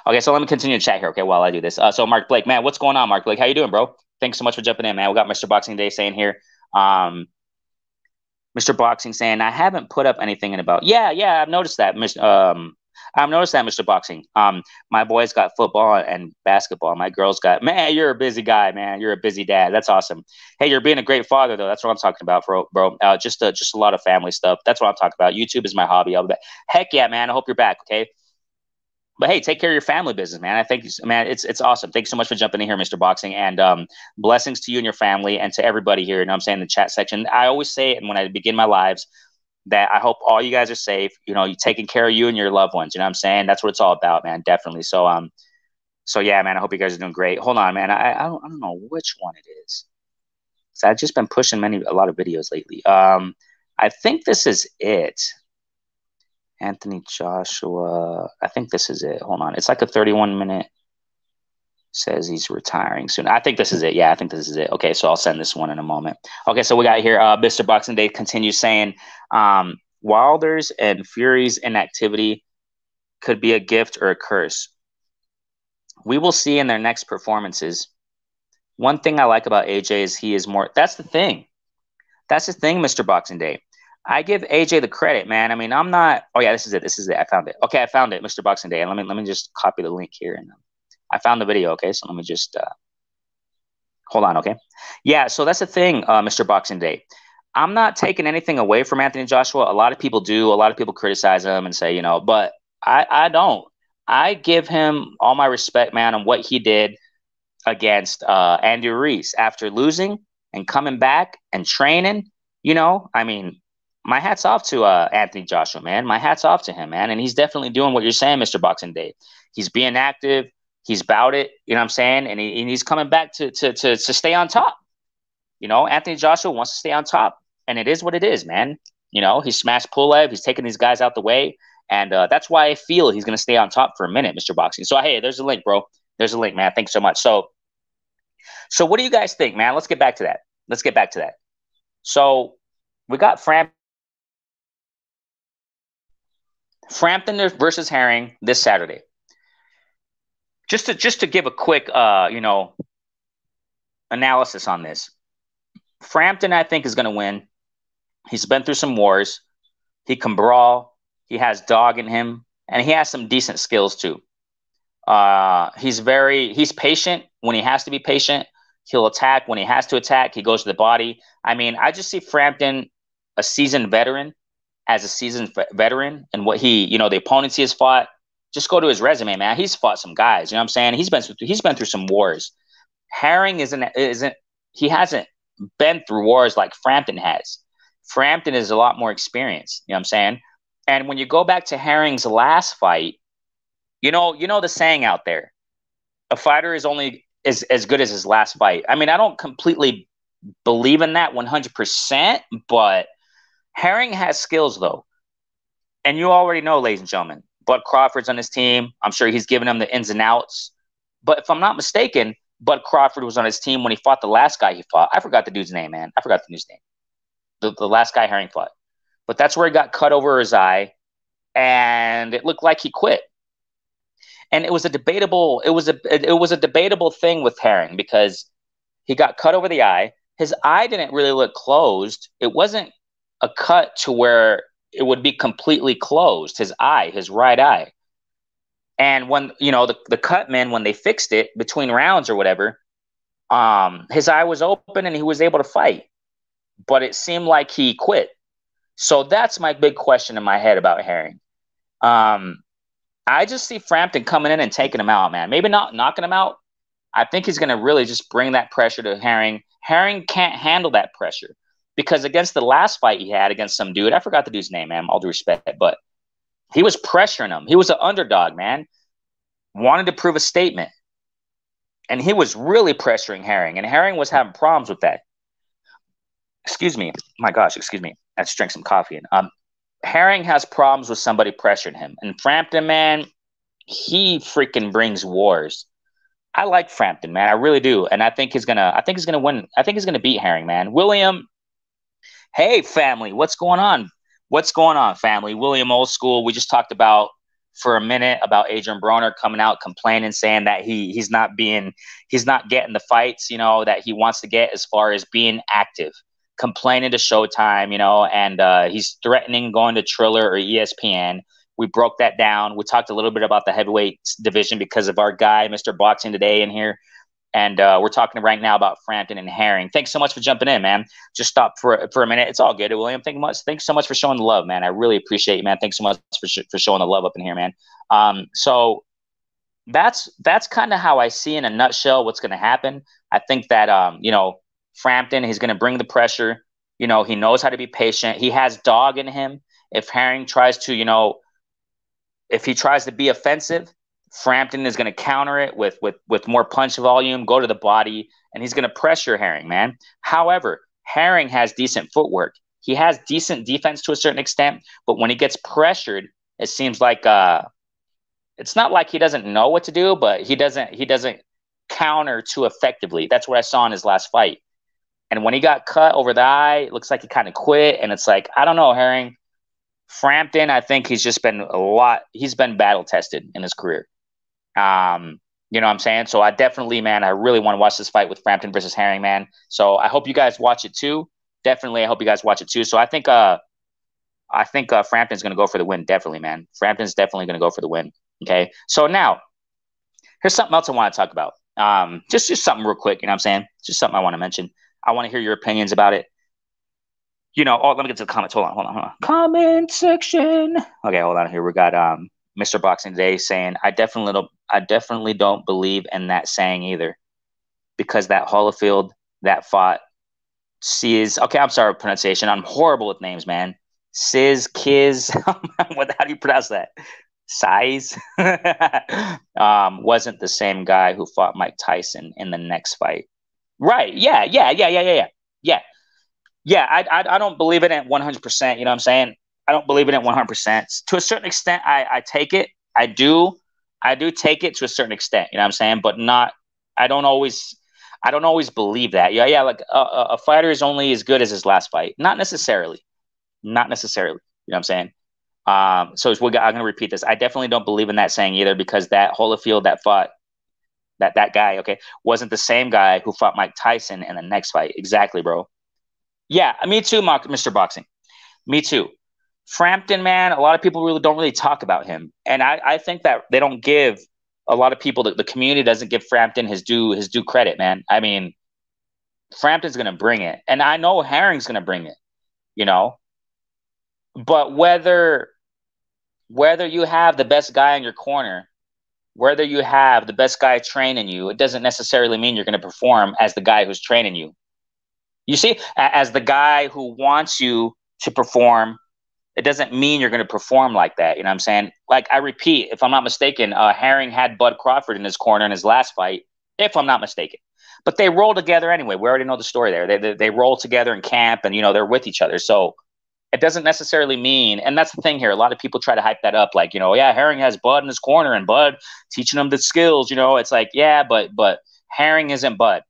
Okay, so let me continue to chat here, okay, while I do this. So Mark Blake, man, what's going on, Mark Blake? How you doing, bro? Thanks so much for jumping in, man. We got Mr. Boxing Day saying here, Mr. Boxing saying, I haven't put up anything in about, yeah, I've noticed that, Mr. Boxing. My boys got football and basketball. My girls got, man, you're a busy guy, man. You're a busy dad. That's awesome. Hey, you're being a great father, though. That's what I'm talking about, bro. Just a lot of family stuff. That's what I'm talking about. YouTube is my hobby. Heck yeah, man. I hope you're back, okay? But hey, take care of your family business, man. I think, man, it's awesome. Thanks so much for jumping in here, Mr. Boxing, and blessings to you and your family and to everybody here. You know what I'm saying, in the chat section. I always say it when I begin my lives that I hope all you guys are safe. You know, you taking care of you and your loved ones. You know what I'm saying? That's what it's all about, man. Definitely. So yeah, man. I hope you guys are doing great. Hold on, man. I don't know which one it is. So I've just been pushing a lot of videos lately. I think this is it. Anthony Joshua. I think this is it. Hold on. It's like a 31-minute. Says he's retiring soon. I think this is it. Yeah, I think this is it. Okay, so I'll send this one in a moment. Okay, so we got here Mr. Boxing Day continues saying Wilder's and Fury's inactivity could be a gift or a curse. We will see in their next performances. One thing I like about AJ is he is more. That's the thing. That's the thing, Mr. Boxing Day. I give AJ the credit, man. I mean, I'm not. Oh yeah, this is it. This is it. I found it. Okay, I found it, Mr. Boxing Day. And let me just copy the link here, and I found the video. Okay, so let me just hold on. Okay, yeah. So that's the thing, Mr. Boxing Day. I'm not taking anything away from Anthony Joshua. A lot of people do. A lot of people criticize him and say, but I don't. I give him all my respect, man, on what he did against Andy Ruiz after losing and coming back and training. I mean, my hat's off to Anthony Joshua, man. My hat's off to him, man. And he's definitely doing what you're saying, Mr. Boxing Day. He's being active. He's about it. You know what I'm saying? And he's coming back to stay on top. Anthony Joshua wants to stay on top, and it is what it is, man. He smashed Pulev. He's taking these guys out the way, and that's why I feel he's going to stay on top for a minute, Mr. Boxing. So, hey, there's a link, bro. There's a link, man. Thanks so much. So what do you guys think, man? Let's get back to that. So we got Frampton versus Herring this Saturday. Just to give a quick, analysis on this. Frampton, I think, is going to win. He's been through some wars. He can brawl. He has dog in him, and he has some decent skills too. He's patient when he has to be patient. He'll attack when he has to attack. He goes to the body. I mean, I just see Frampton, a seasoned veteran, as a seasoned veteran, and what the opponents he has fought. Just go to his resume, man. He's fought some guys. You know what I'm saying? He's been through some wars. Herring he hasn't been through wars like Frampton has. Frampton is a lot more experienced. You know what I'm saying? And when you go back to Herring's last fight, you know the saying out there, a fighter is only as good as his last fight. I mean, I don't completely believe in that 100%, but Herring has skills, though. And you already know, ladies and gentlemen, Bud Crawford's on his team. I'm sure he's giving him the ins and outs. But if I'm not mistaken, Bud Crawford was on his team when he fought the last guy he fought. I forgot the dude's name, man. I forgot the dude's name. The last guy Herring fought. But that's where he got cut over his eye, and it looked like he quit. And it was a debatable thing with Herring because he got cut over the eye. His eye didn't really look closed. It wasn't a cut to where it would be completely closed, his right eye. And when, the cut men, when they fixed it between rounds or whatever, his eye was open and he was able to fight. But it seemed like he quit. So that's my big question in my head about Herring. I just see Frampton coming in and taking him out, man. Maybe not knocking him out. I think he's going to really just bring that pressure to Herring. Herring can't handle that pressure because against the last fight he had against some dude, I forgot the dude's name, man, all due respect, but he was pressuring him. He was an underdog, man. Wanted to prove a statement. And he was really pressuring Herring, and Herring was having problems with that. Excuse me. My gosh, excuse me. I just drank some coffee. Herring has problems with somebody pressuring him. And Frampton, man, he freaking brings wars. I like Frampton, man. I really do. And I think he's gonna win. I think he's gonna beat Herring, man. William, hey family, what's going on? What's going on, family? William Old School. We just talked about for a minute about Adrian Broner coming out complaining, saying that he's not getting the fights, that he wants to get as far as being active. Complaining to Showtime, and he's threatening going to Triller or ESPN. We broke that down. We talked a little bit about the heavyweight division because of our guy, Mr. Boxing Today, in here. And we're talking right now about Frampton and Herring. Thanks so much for jumping in, man. Just stop for a minute. It's all good, William. Thanks so much for showing the love, man. I really appreciate you, man. Thanks so much for showing the love up in here, man. So that's kind of how I see in a nutshell what's going to happen. I think that, Frampton, he's going to bring the pressure. He knows how to be patient. He has dog in him. If Herring tries to, if he tries to be offensive, Frampton is going to counter it with more punch volume, go to the body, and he's going to pressure Herring, man. However, Herring has decent footwork. He has decent defense to a certain extent, but when he gets pressured, it seems like it's not like he doesn't know what to do, but he doesn't counter too effectively. That's what I saw in his last fight. And when he got cut over the eye, it looks like he kind of quit. And it's like, I don't know, Herring. Frampton, I think he's been battle tested in his career. You know what I'm saying? So I definitely, man, I really want to watch this fight with Frampton versus Herring, man. So I hope you guys watch it too. Definitely, I hope you guys watch it too. So I think Frampton's going to go for the win. Definitely, man. Frampton's definitely going to go for the win. Okay. So now here's something else I want to talk about. Just something real quick. You know what I'm saying? Just something I want to mention. I want to hear your opinions about it. Oh, let me get to the comments. Hold on. Comment section. Okay, hold on here. We got Mr. Boxing Day saying, I definitely don't believe in that saying either. Because that Holyfield that fought Sis. Okay, I'm sorry pronunciation. I'm horrible with names, man. Sis Kiz. How do you pronounce that? Size wasn't the same guy who fought Mike Tyson in the next fight. Right. Yeah. Yeah, I don't believe it at 100%. You know what I'm saying? I don't believe it at 100%. To a certain extent, I take it. I do take it to a certain extent. You know what I'm saying? But not. I don't always. I don't always believe that. Yeah. Like a fighter is only as good as his last fight. Not necessarily. Not necessarily. You know what I'm saying? I'm going to repeat this. I definitely don't believe in that saying either because that Holyfield that fought that guy, okay, wasn't the same guy who fought Mike Tyson in the next fight. Exactly, bro. Yeah, me too, Mr. Boxing. Me too. Frampton, man, a lot of people really don't really talk about him, and I think that they don't give a lot of people the community doesn't give Frampton his due credit, man. I mean, Frampton's gonna bring it, and I know Herring's gonna bring it, you know. But whether you have the best guy in your corner, whether you have the best guy training you, it doesn't necessarily mean you're gonna perform as the guy who's training you. You see, as the guy who wants you to perform, it doesn't mean you're going to perform like that. You know what I'm saying? Like, I repeat, if I'm not mistaken, Herring had Bud Crawford in his corner in his last fight, if I'm not mistaken. But they roll together anyway. We already know the story there. They roll together in camp and, they're with each other. So it doesn't necessarily mean, and that's the thing here. A lot of people try to hype that up like, yeah, Herring has Bud in his corner and Bud teaching him the skills. It's like, yeah, but Herring isn't Bud.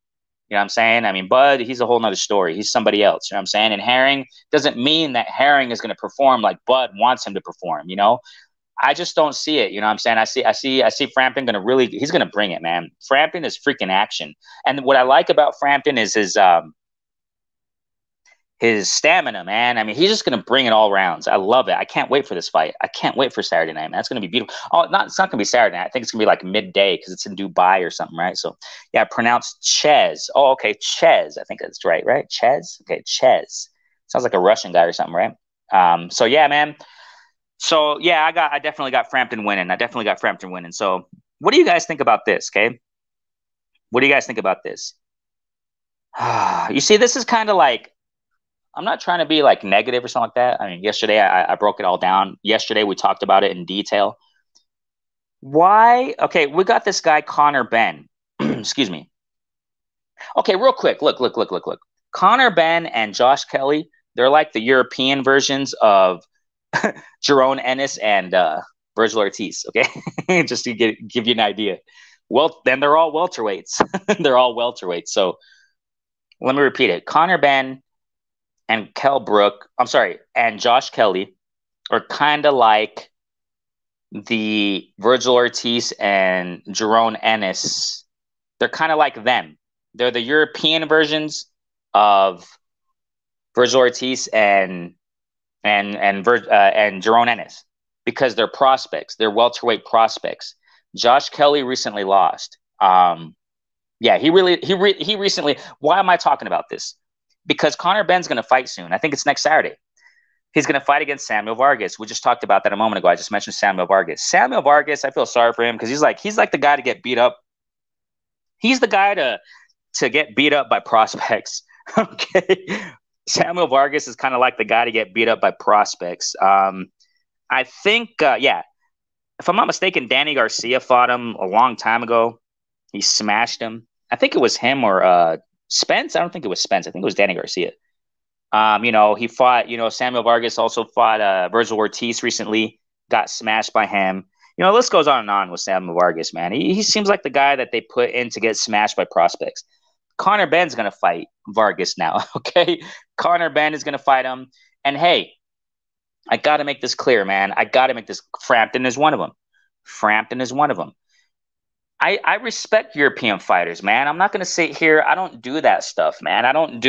You know what I'm saying? I mean, Bud, he's a whole nother story. He's somebody else. You know what I'm saying? And Herring doesn't mean that Herring is going to perform like Bud wants him to perform. I just don't see it. You know what I'm saying? I see Frampton he's going to bring it, man. Frampton is freaking action. And what I like about Frampton is his stamina, man. I mean, he's just going to bring it all rounds. I love it. I can't wait for this fight. I can't wait for Saturday night, man. That's going to be beautiful. Oh, it's not going to be Saturday night. I think it's going to be like midday because it's in Dubai or something, right? So, yeah, pronounced Ches. Oh, okay, Ches. I think that's right? Ches? Okay, Ches. Sounds like a Russian guy or something, right? So, yeah, man. So, yeah, I definitely got Frampton winning. So, what do you guys think about this, okay? What do you guys think about this? You see, this is kind of like, I'm not trying to be like negative or something like that. I mean, yesterday I broke it all down. Yesterday we talked about it in detail. Why? Okay, we got this guy Conor Benn. Excuse me. Okay, real quick. Look. Conor Benn and Josh Kelly, they're like the European versions of Jerome Ennis and Virgil Ortiz. Okay, just to give you an idea. Well, then they're all welterweights. They're all welterweights. So let me repeat it. Conor Benn and and Josh Kelly are kind of like the Virgil Ortiz and Jerome Ennis. They're kind of like them. They're the European versions of Virgil Ortiz and Jerome Ennis because they're prospects. They're welterweight prospects. Josh Kelly recently lost. Yeah, he recently. Why am I talking about this? Because Conor Benn's going to fight soon. I think it's next Saturday. He's going to fight against Samuel Vargas. We just talked about that a moment ago. I just mentioned Samuel Vargas. Samuel Vargas, I feel sorry for him because he's like the guy to get beat up. He's the guy to get beat up by prospects. Okay. Samuel Vargas is kind of like the guy to get beat up by prospects. I think, yeah, if I'm not mistaken, Danny Garcia fought him a long time ago. He smashed him. I think it was him or Spence. I don't think it was Spence. I think it was Danny Garcia. He fought, Samuel Vargas also fought Virgil Ortiz recently, got smashed by him. The list goes on and on with Samuel Vargas, man. He seems like the guy that they put in to get smashed by prospects. Conor Benn's going to fight Vargas now, okay? Conor Benn is going to fight him. And hey, I got to make this clear, man. Frampton is one of them. I respect European fighters, man. I'm not going to sit here. I don't do that stuff, man. I'm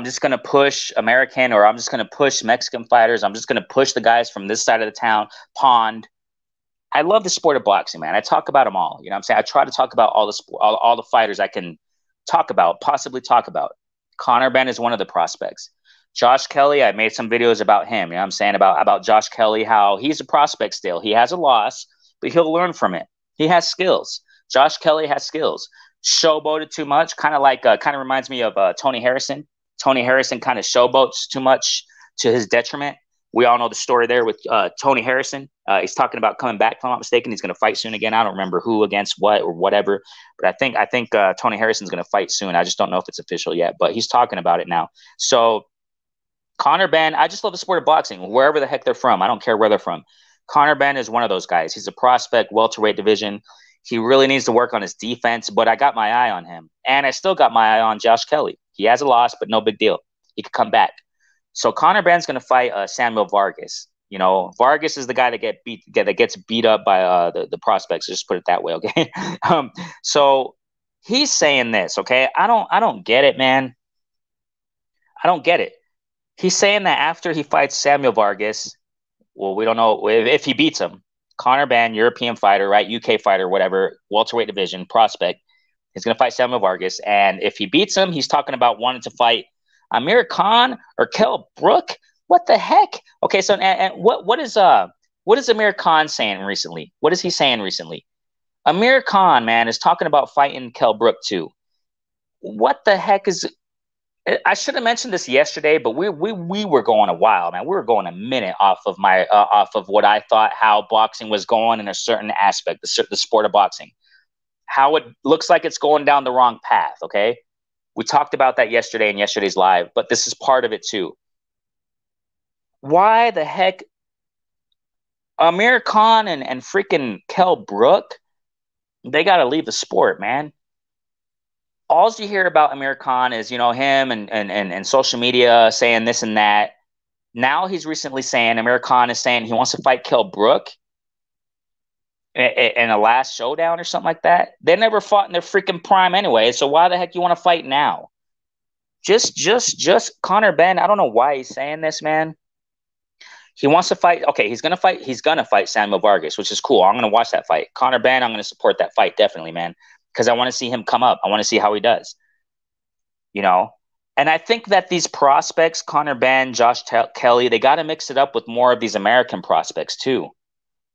just going to push American or I'm just going to push Mexican fighters. I'm just going to push the guys from this side of the pond. I love the sport of boxing, man. I talk about them all. You know what I'm saying? I try to talk about all the fighters I can possibly talk about. Conor Benn is one of the prospects. Josh Kelly, I made some videos about him. You know what I'm saying? About Josh Kelly, how he's a prospect still. He has a loss, but he'll learn from it. He has skills. Josh Kelly has skills. Showboated too much, kind of reminds me of Tony Harrison. Tony Harrison kind of showboats too much to his detriment. We all know the story there with Tony Harrison. He's talking about coming back, if I'm not mistaken. He's going to fight soon again. I don't remember who against what or whatever, but I think Tony Harrison's going to fight soon. I just don't know if it's official yet, but he's talking about it now. So Conor Benn, I just love the sport of boxing, wherever the heck they're from. I don't care where they're from. Conor Benn is one of those guys. He's a prospect, welterweight division. He really needs to work on his defense, but I got my eye on him. And I still got my eye on Josh Kelly. He has a loss, but no big deal. He could come back. So Conor Benn's going to fight Samuel Vargas. You know, Vargas is the guy that gets beat up by the prospects. Just put it that way, okay? So he's saying this, okay? I don't get it, man. I don't get it. He's saying that after he fights Samuel Vargas, well, we don't know if he beats him. Conor Benn, European fighter, right? UK fighter, whatever, welterweight division, prospect. He's going to fight Samuel Vargas. And if he beats him, he's talking about wanting to fight Amir Khan or Kell Brook. What the heck? Okay, so and what is Amir Khan saying recently? What is he saying recently? Amir Khan, man, is talking about fighting Kell Brook too. What the heck is I should have mentioned this yesterday, but we were going a while, man. We were going a minute off of what I thought how boxing was going in a certain aspect, the sport of boxing, how it looks like it's going down the wrong path. Okay, we talked about that yesterday in yesterday's live, but this is part of it too. Why the heck Amir Khan and freaking Kell Brook? They got to leave the sport, man. All you hear about Amir Khan is, you know, him and social media saying this and that. Now he's recently saying, Amir Khan is saying he wants to fight Kell Brook in a last showdown or something like that. They never fought in their freaking prime anyway, so why the heck you want to fight now? Just Conor Benn, I don't know why he's saying this, man. He wants to fight. Okay, he's gonna fight Samuel Vargas, which is cool. I'm gonna watch that fight. Conor Benn, I'm gonna support that fight, definitely, man. Because I want to see him come up. I want to see how he does. You know? And I think that these prospects, Conor Benn, Josh Kelly, they got to mix it up with more of these American prospects too.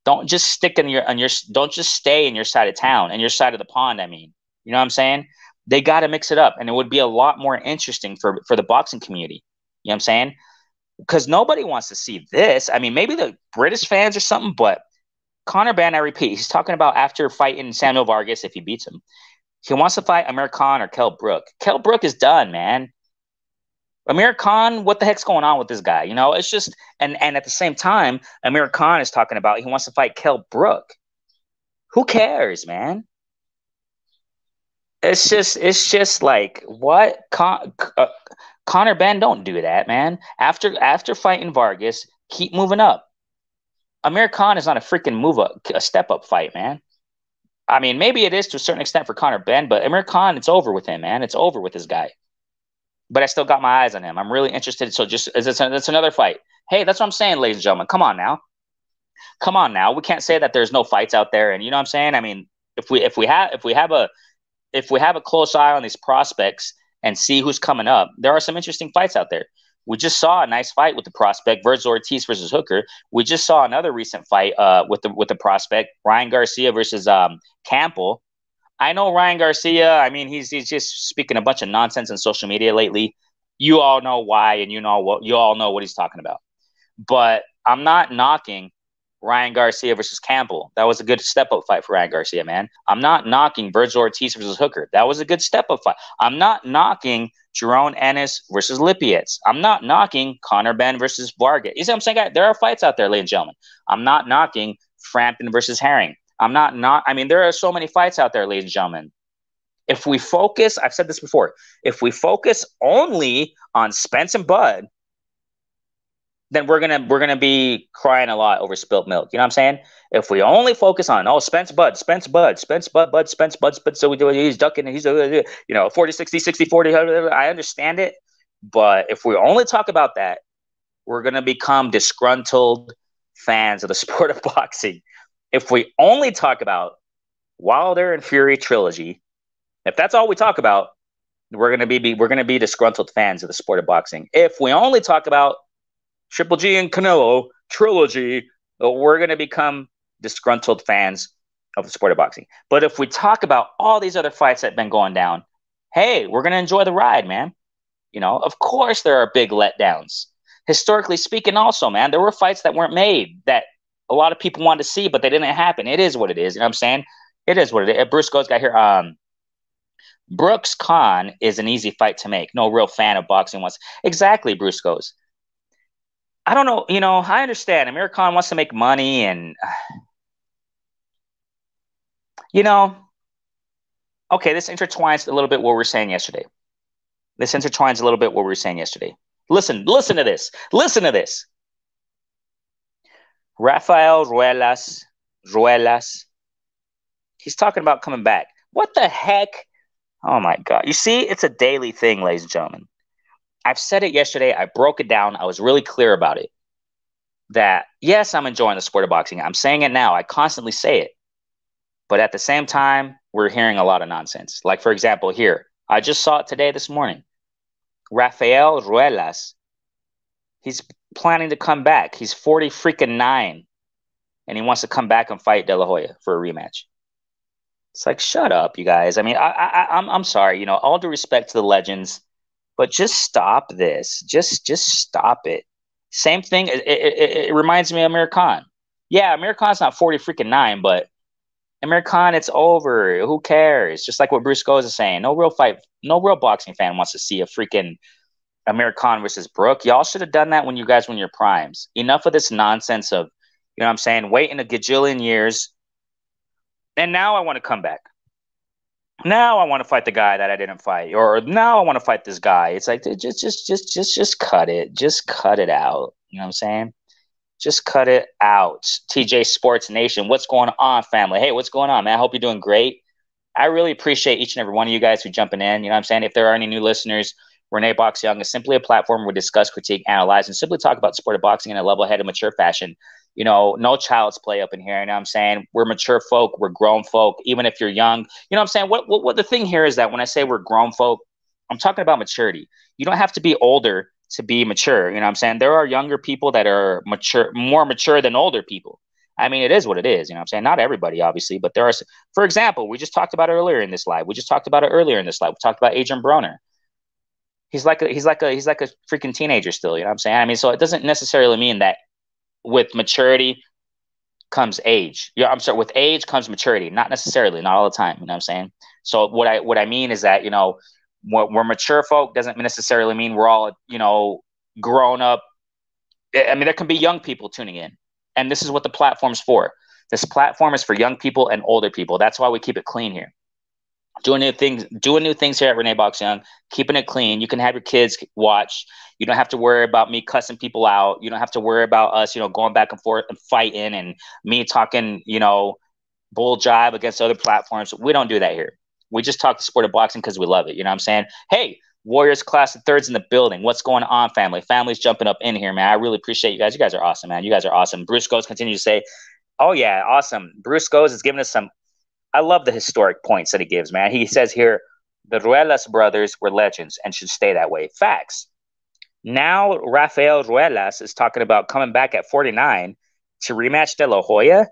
Don't just stick don't just stay in your side of town, in your side of the pond, I mean. You know what I'm saying? They got to mix it up, and it would be a lot more interesting for the boxing community. You know what I'm saying? Because nobody wants to see this. I mean, maybe the British fans or something, but Conor Benn, I repeat, he's talking about after fighting Samuel Vargas, if he beats him, he wants to fight Amir Khan or Kell Brook. Kell Brook is done, man. Amir Khan, what the heck's going on with this guy? You know, it's just, and at the same time, Amir Khan is talking about he wants to fight Kell Brook. Who cares, man? It's just like, what? Conor Benn, don't do that, man. After fighting Vargas, keep moving up. Amir Khan is not a freaking a step up fight, man. I mean, maybe it is to a certain extent for Conor Benn, but Amir Khan, it's over with him, man. It's over with this guy. But I still got my eyes on him. I'm really interested. So that's another fight. Hey, that's what I'm saying, ladies and gentlemen. Come on now. Come on now. We can't say that there's no fights out there. And you know what I'm saying? I mean, if we have a close eye on these prospects and see who's coming up, there are some interesting fights out there. We just saw a nice fight with the prospect, Vergil Ortiz versus Hooker. We just saw another recent fight with the prospect, Ryan Garcia versus Campbell. I know Ryan Garcia. I mean, he's just speaking a bunch of nonsense on social media lately. You all know why, and you all know what he's talking about. But I'm not knocking Ryan Garcia versus Campbell. That was a good step-up fight for Ryan Garcia, man. I'm not knocking Vergil Ortiz versus Hooker. That was a good step-up fight. I'm not knocking Jaron Ennis versus Lippietz. I'm not knocking Conor Benn versus Vargas. You see what I'm saying, guys? There are fights out there, ladies and gentlemen. I'm not knocking Frampton versus Herring. I mean, there are so many fights out there, ladies and gentlemen. If we focus, I've said this before, if we focus only on Spence and Bud, then we're gonna be crying a lot over spilt milk. You know what I'm saying? If we only focus on Spence Bud, so we do he's ducking and he's 40 60 60 40. I understand it, but if we only talk about that, we're gonna become disgruntled fans of the sport of boxing. If we only talk about Wilder and Fury trilogy, if that's all we talk about, We're gonna be disgruntled fans of the sport of boxing. If we only talk about Triple G and Canelo trilogy, we're gonna become disgruntled fans of the sport of boxing. But if we talk about all these other fights that have been going down, hey, we're gonna enjoy the ride, man. Of course there are big letdowns. Historically speaking, also, man, there were fights that weren't made that a lot of people wanted to see, but they didn't happen. It is what it is. You know what I'm saying? It is what it is. Bruce Goes got here. Brooks Khan is an easy fight to make. No real fan of boxing wants. Exactly, Bruce Goes. I don't know. I understand. Amir Khan wants to make money, and you know, okay, this intertwines a little bit what we were saying yesterday. This intertwines a little bit what we were saying yesterday. Listen to this. Listen to this. Rafael Ruelas, he's talking about coming back. What the heck? Oh my God. You see, it's a daily thing, ladies and gentlemen. I've said it yesterday. I broke it down. I was really clear about it. That, yes, I'm enjoying the sport of boxing. I'm saying it now. I constantly say it. But at the same time, we're hearing a lot of nonsense. Like, for example, here, I just saw it today, this morning. Rafael Ruelas, he's planning to come back. He's 40 freaking 9, and he wants to come back and fight De La Hoya for a rematch. It's like, shut up, you guys. I mean, I'm sorry. All due respect to the legends, but just stop this. Just stop it. Same thing. It reminds me of Amir Khan. Yeah, Amir Khan's not 40 freaking 9, but Amir Khan, it's over. Who cares? Just like what Bruce Goes is saying. No real boxing fan wants to see a freaking Amir Khan versus Brook. Y'all should have done that when you guys were in your primes. Enough of this nonsense of, what I'm saying, waiting a gajillion years. And now I want to come back. Now I want to fight the guy that I didn't fight. Or now I want to fight this guy. It's like, just cut it. Just cut it out. You know what I'm saying? Just cut it out. TJ Sports Nation, what's going on, family? Hey, what's going on, man? I hope you're doing great. I really appreciate each and every one of you guys who jumping in. You know what I'm saying? If there are any new listeners, Renee Box Young is simply a platform where we discuss, critique, analyze, and simply talk about the sport of boxing in a level-headed, mature fashion. No child's play up in here. You know what I'm saying? We're mature folk. We're grown folk. Even if you're young, you know what I'm saying? What the thing here is that when I say we're grown folk, I'm talking about maturity. You don't have to be older to be mature. You know what I'm saying? There are younger people that are more mature than older people. I mean, it is what it is. You know what I'm saying? Not everybody, obviously, but there are, for example, we just talked about it earlier in this live. We talked about Adrian Broner. He's like a freaking teenager still. You know what I'm saying? I mean, so it doesn't necessarily mean that with maturity comes age. Yeah, I'm sorry. With age comes maturity. Not necessarily, not all the time. You know what I'm saying? So what I mean is that, we're mature folk doesn't necessarily mean we're all, grown up. I mean, there can be young people tuning in, and this is what the platform's for. This platform is for young people and older people. That's why we keep it clean here. Doing new things here at Renee Box Young, keeping it clean. You can have your kids watch. You don't have to worry about me cussing people out. You don't have to worry about us, going back and forth and fighting, and me talking, bull jive against other platforms. We don't do that here. We just talk the sport of boxing because we love it. You know what I'm saying? Hey, Warriors class of thirds in the building. What's going on, family? Family's jumping up in here, man. I really appreciate you guys. You guys are awesome, man. You guys are awesome. Bruce Goes continues to say, oh, yeah, awesome. Bruce Goes is giving us some. I love the historic points that he gives, man. He says here, the Ruelas brothers were legends and should stay that way. Facts. Now, Rafael Ruelas is talking about coming back at 49 to rematch De La Hoya.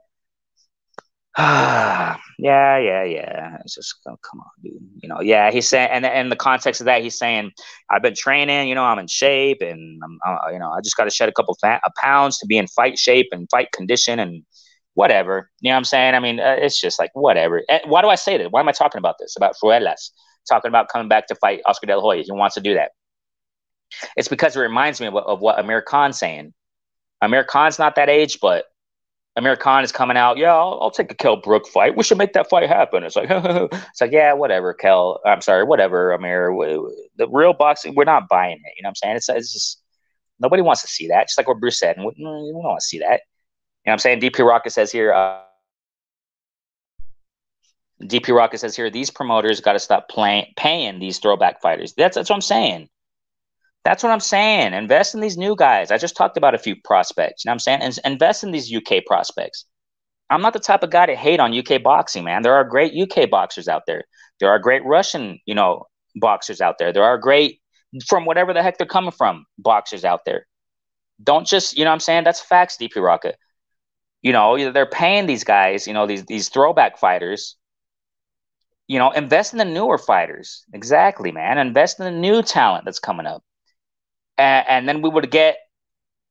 Yeah. It's just, oh, come on, dude. Yeah, he's saying, and in the context of that, he's saying, I've been training, I'm in shape, and I just got to shed a couple pounds to be in fight shape and fight condition and whatever. You know what I'm saying? I mean, it's just like, whatever. And why do I say that? Why am I talking about this? About Ruelas talking about coming back to fight Oscar De La Hoya. He wants to do that. It's because it reminds me of what Amir Khan's saying. Amir Khan's not that age, but Amir Khan is coming out. Yeah, I'll take a Kell Brook fight. We should make that fight happen. It's like, yeah, whatever, Kell. I'm sorry, whatever, Amir. The real boxing, we're not buying it. You know what I'm saying? It's just nobody wants to see that. Just like what Bruce said, we don't want to see that. You know what I'm saying? DP Rocket says here. These promoters got to stop paying these throwback fighters. That's what I'm saying. That's what I'm saying. Invest in these new guys. I just talked about a few prospects. You know what I'm saying? And invest in these UK prospects. I'm not the type of guy to hate on UK boxing, man. There are great UK boxers out there. There are great Russian, boxers out there. There are great, from whatever the heck they're coming from, boxers out there. Don't just, you know what I'm saying? That's facts, DP Rocket. You know, they're paying these guys, you know, these throwback fighters. You know, invest in the newer fighters. Exactly, man. Invest in the new talent that's coming up. And then we would get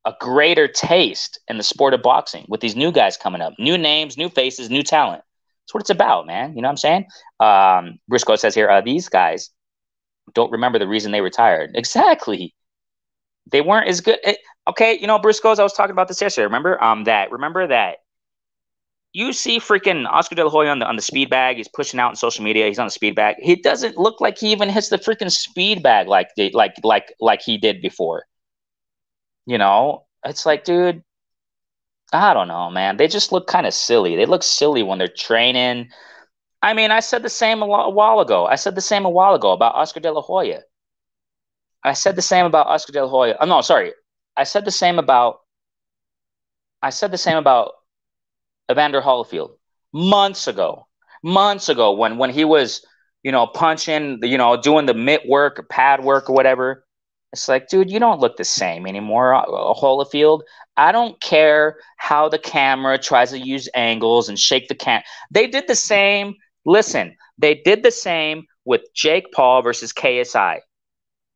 a greater taste in the sport of boxing with these new guys coming up. New names, new faces, new talent. That's what it's about, man. You know what I'm saying? Briscoe says here, these guys don't remember the reason they retired. Exactly. They weren't as good. Okay, you know, Briscoe's, I was talking about this yesterday. Remember that you see freaking Oscar De La Hoya on the speed bag. He's pushing out on social media. He's on the speed bag. He doesn't look like he even hits the freaking speed bag like he did before. You know, it's like, dude, I don't know, man. They just look kind of silly. They look silly when they're training. I mean, I said the same a while ago. I said the same a while ago about Oscar De La Hoya. I said the same about Oscar De La Hoya. Oh, no, sorry. I said the same about Evander Holyfield months ago when he was, you know, punching, you know, doing the mitt work or pad work or whatever. It's like, dude, you don't look the same anymore, Holyfield. I don't care how the camera tries to use angles and shake the cam. They did the same. Listen, they did the same with Jake Paul versus KSI.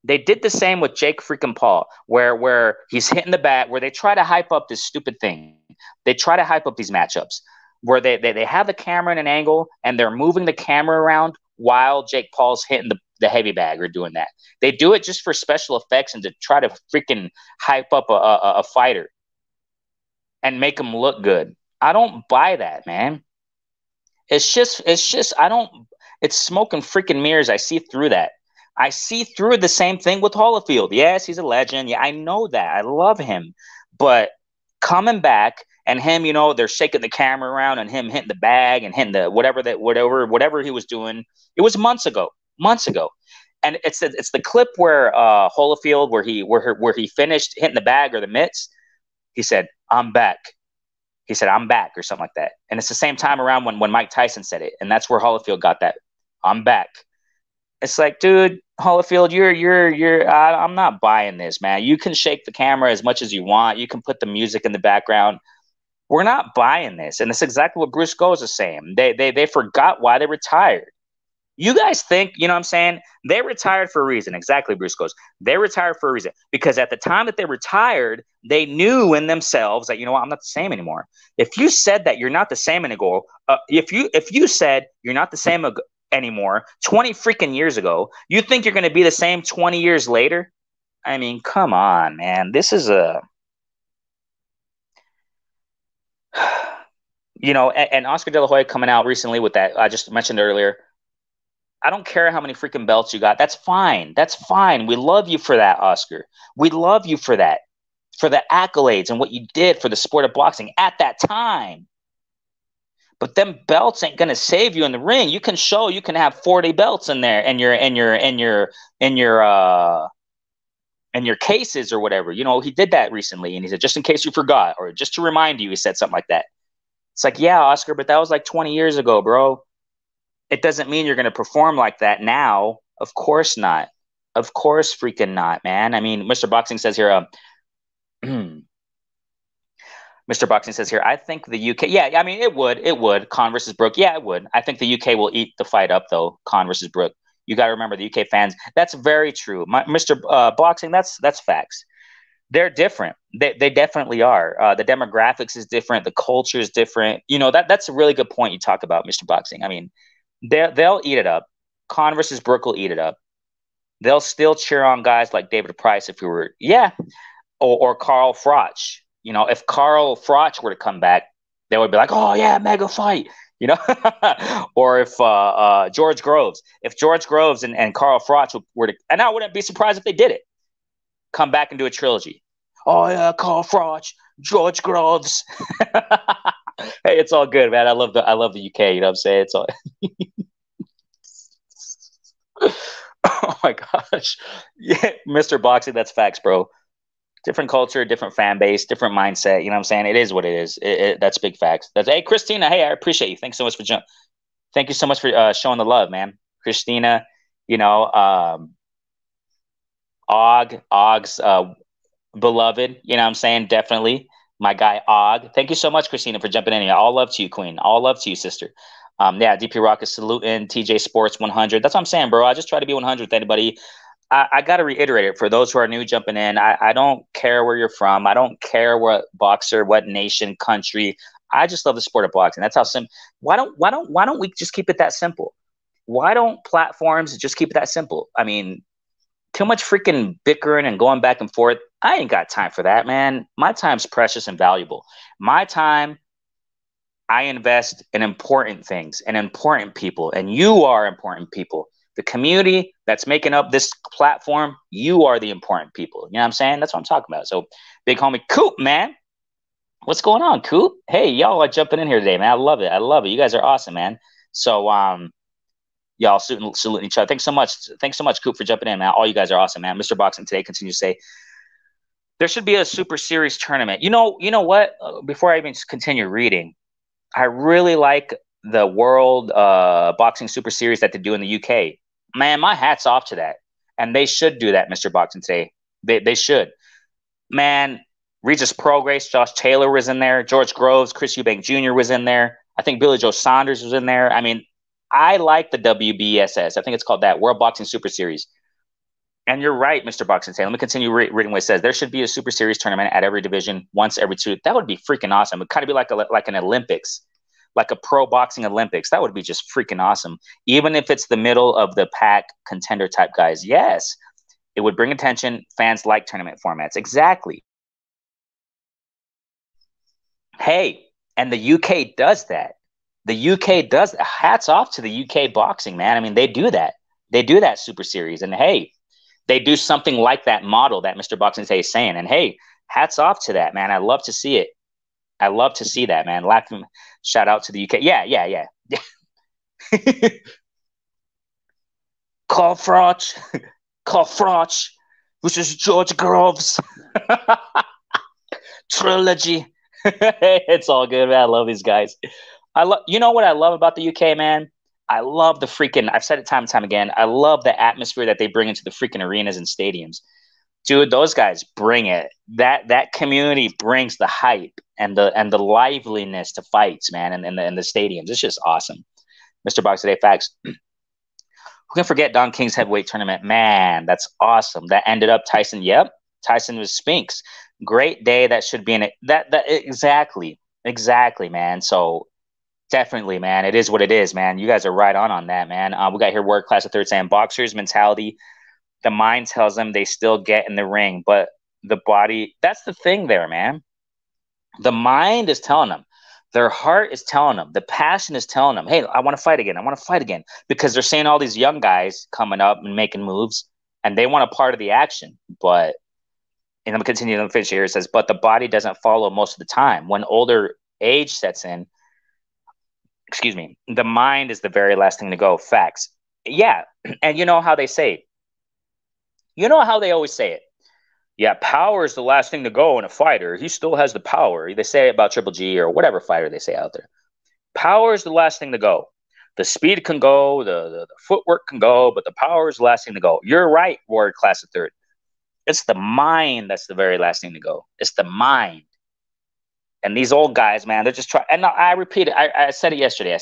They did the same with Jake freaking Paul, where he's hitting the bat, where they try to hype up this stupid thing. They try to hype up these matchups where they have the camera in an angle and they're moving the camera around while Jake Paul's hitting the heavy bag or doing that. They do it just for special effects and to try to freaking hype up a fighter and make him look good. I don't buy that, man. It's just it's smoke and freaking mirrors. I see through that. I see through the same thing with Holyfield. Yes, he's a legend. Yeah, I know that. I love him. But coming back and him, you know, they're shaking the camera around and him hitting the bag and hitting the whatever he was doing. It was months ago. And it's the clip where Holyfield, where he finished hitting the bag or the mitts. He said, "I'm back." He said, "I'm back," or something like that. And it's the same time around when Mike Tyson said it, and that's where Holyfield got that. "I'm back." It's like, dude, Holyfield, I'm not buying this, man. You can shake the camera as much as you want. You can put the music in the background. We're not buying this. And it's exactly what Bruce Goes is saying. They forgot why they retired. You guys think, you know what I'm saying? They retired for a reason. Exactly, Bruce Goes. They retired for a reason. Because at the time that they retired, they knew in themselves that, you know what, I'm not the same anymore. If you said that you're not the same anymore, if you said you're not the same anymore 20 freaking years ago, you think you're going to be the same 20 years later? I mean, come on, man. This is you know, and Oscar De La Hoya coming out recently with that I just mentioned earlier. I don't care how many freaking belts you got. That's fine. That's fine. We love you for that, Oscar. We love you for that, for the accolades and what you did for the sport of boxing at that time. But them belts ain't gonna save you in the ring. You can have 40 belts in there and your cases or whatever. You know, he did that recently, and he said, just in case you forgot, or just to remind you, he said something like that. It's like, yeah, Oscar, but that was like 20 years ago, bro. It doesn't mean you're gonna perform like that now. Of course not. Of course freaking not, man. I mean, Mr. Boxing says here, Mr. Boxing says here, I think the UK, yeah, I mean, it would. Khan versus Brook, yeah, it would. I think the UK will eat the fight up, though, Khan versus Brook. You got to remember, the UK fans, that's very true. Mr. Boxing, that's facts. They're different. They definitely are. The demographics is different. The culture is different. You know, that's a really good point you talk about, Mr. Boxing. I mean, they'll eat it up. Khan versus Brook will eat it up. They'll still cheer on guys like David Price if we were, yeah, or Carl Froch. You know, if Carl Froch were to come back, they would be like, oh, yeah, mega fight, you know? Or if George Groves, and Carl Froch were to, and I wouldn't be surprised if they did it, come back and do a trilogy. Oh, yeah, Carl Froch, George Groves. Hey, it's all good, man. I love the UK, you know what I'm saying? It's all oh, my gosh. Yeah, Mr. Boxing, that's facts, bro. Different culture, different fan base, different mindset. You know what I'm saying? It is what it is. That's big facts. Hey, Christina. Hey, I appreciate you. Thanks so much for Thank you so much for showing the love, man. Christina, You know, Og's beloved. You know what I'm saying? Definitely. My guy Og. Thank you so much, Christina, for jumping in here. All love to you, Queen. All love to you, sister. Yeah, DP Rock is saluting TJ Sports 100. That's what I'm saying, bro. I just try to be 100 with anybody. I got to reiterate it for those who are new jumping in. I don't care where you're from. I don't care what boxer, what nation, country. I just love the sport of boxing. That's how simple. Why don't we just keep it that simple? Why don't platforms just keep it that simple? I mean, too much freaking bickering and going back and forth. I ain't got time for that, man. My time's precious and valuable. My time, I invest in important things and important people, and you are important people. The community that's making up this platform, you are the important people. You know what I'm saying? That's what I'm talking about. So, big homie Coop, man. What's going on, Coop? Hey, y'all are jumping in here today, man. I love it. I love it. You guys are awesome, man. So, y'all saluting each other. Thanks so much. Thanks so much, Coop, for jumping in, man. All you guys are awesome, man. Mr. Boxing today continues to say there should be a super series tournament. You know what? Before I even continue reading, I really like the World Boxing Super Series that they do in the UK. Man, my hat's off to that. And they should do that, Mr. Boxing today. They should. Man, Regis Prograis, Josh Taylor was in there. George Groves, Chris Eubank Jr. was in there. I think Billy Joe Saunders was in there. I mean, I like the WBSS. I think it's called that, World Boxing Super Series. And you're right, Mr. Boxing today. Let me continue reading what it says. There should be a Super Series tournament at every division once every 2. That would be freaking awesome. It would kind of be like an Olympics, like a pro boxing Olympics. That would be just freaking awesome. Even if it's the middle of the pack contender type guys. Yes, it would bring attention. Fans like tournament formats. Exactly. Hey, and the UK does that. The UK does. Hats off to the UK boxing, man. I mean, they do that. They do that Super Series. And hey, they do something like that model that Mr. Boxing Day is saying. And hey, hats off to that, man. I love to see it. I love to see that, man. Laughing, shout out to the UK. Yeah. Carl Froch, which is George Groves. Trilogy. It's all good, man. I love these guys. You know what I love about the UK, man? I love the freaking, I've said it time and time again, I love the atmosphere that they bring into the freaking arenas and stadiums. Dude, those guys bring it. That community brings the hype and the liveliness to fights, man, and the stadiums. It's just awesome. Mr. Box Today Facts. Who can forget Don King's heavyweight tournament? Man, that's awesome. That ended up Tyson. Yep. Tyson was Spinks. Great day. That should be in it. That exactly, man. So definitely, man. It is what it is, man. You guys are right on that, man. We got here World Class of Third saying boxers mentality. The mind tells them they still get in the ring, but the body, that's the thing there, man. The mind is telling them. Their heart is telling them. The passion is telling them, hey, I want to fight again. I want to fight again. Because they're seeing all these young guys coming up and making moves, and they want a part of the action. But, and I'm going to continue to finish here. It says, but the body doesn't follow most of the time. When older age sets in, the mind is the very last thing to go. Facts. Yeah. And you know how they say it. You know how they always say it. Yeah, power is the last thing to go in a fighter. He still has the power. They say it about Triple G or whatever fighter they say out there. Power is the last thing to go. The speed can go, the footwork can go, but the power is the last thing to go. You're right, World Class of Third. It's the mind that's the very last thing to go. It's the mind. And these old guys, man, they're just trying. And I repeat it. I said it yesterday.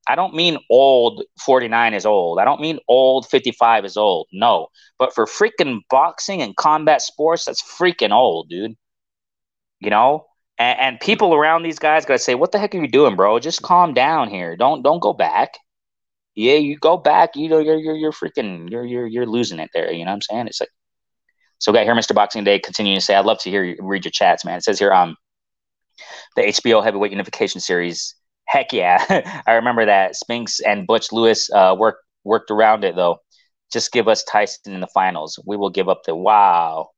I don't mean old 49 is old. I don't mean old 55 is old. No. But for freaking boxing and combat sports, that's freaking old, dude. You know? And people around these guys gotta say, what the heck are you doing, bro? Just calm down here. Don't go back. Yeah, you go back, you know, you're freaking you're losing it there. You know what I'm saying? It's like, so we got here Mr. Boxing Day continuing to say, I'd love to hear you read your chats, man. It says here, the HBO Heavyweight Unification Series. Heck yeah. I remember that. Spinks and Butch Lewis worked around it, though. Just give us Tyson in the finals. We will give up the wow.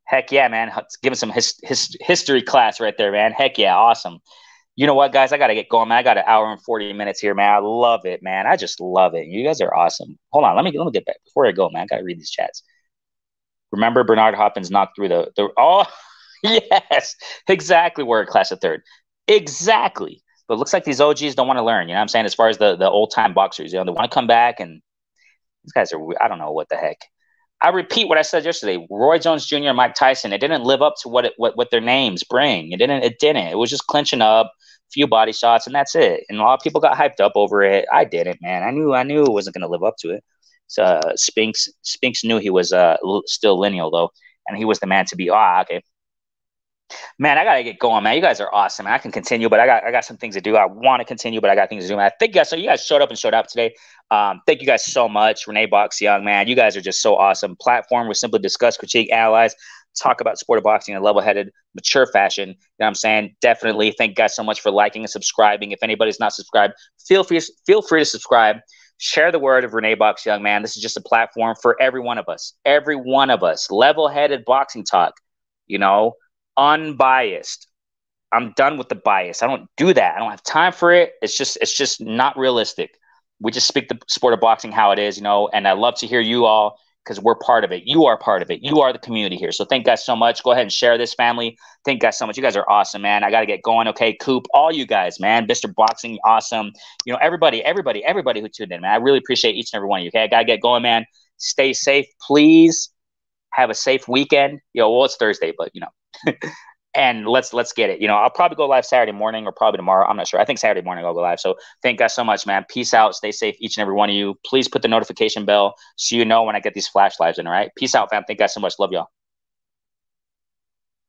Heck yeah, man. Give us some history class right there, man. Heck yeah. Awesome. You know what, guys? I got to get going, man. I got an hour and 40 minutes here, man. I love it, man. I just love it. You guys are awesome. Hold on. Let me get back. Before I go, man, I got to read these chats. Remember Bernard Hopkins knocked through the oh, yes. Exactly. World Class of Third. Exactly. But it looks like these OGs don't want to learn, you know what I'm saying? As far as the old time boxers, you know, they want to come back and These guys are, I don't know what the heck. I repeat what I said yesterday. Roy Jones Jr. and Mike Tyson, it didn't live up to what their names bring. It didn't. It was just clinching up, a few body shots, and that's it. And a lot of people got hyped up over it. I didn't, man. I knew it wasn't going to live up to it. So Spinks knew he was still lineal though, and he was the man to be. Okay. Man, I gotta get going, man. You guys are awesome. I can continue, but I got some things to do. I want to continue, but I got things to do. Man. I think so. You guys showed up and showed out today. Thank you guys so much, Renee Box Young, man. You guys are just so awesome. Platform we simply discuss, critique, analyze, talk about sport of boxing in a level-headed, mature fashion. You know what I'm saying? Definitely. Thank you guys so much for liking and subscribing. If anybody's not subscribed, feel free to subscribe. Share the word of Renee Box Young, man. This is just a platform for every one of us. Every one of us. Level-headed boxing talk. You know. Unbiased. I'm done with the bias. I don't do that. I don't have time for it. It's just not realistic. We just speak the sport of boxing how it is, and I love to hear you all because we're part of it. You are part of it. You are the community here. So thank you guys so much. Go ahead and share this, family. Thank you guys so much. You guys are awesome, man. I got to get going. Okay, Coop, all you guys, man. Mr. Boxing, awesome. Everybody who tuned in, man. I really appreciate each and every one of you. Okay, I got to get going, man. Stay safe, please. Have a safe weekend. Well, it's Thursday, but and let's get it. I'll probably go live Saturday morning or probably tomorrow. I'm not sure. I think Saturday morning I'll go live. So thank you guys so much, man. Peace out. Stay safe, each and every one of you. Please put the notification bell so you know when I get these flash lives in. All right. Peace out, fam. Thank you guys so much. Love y'all.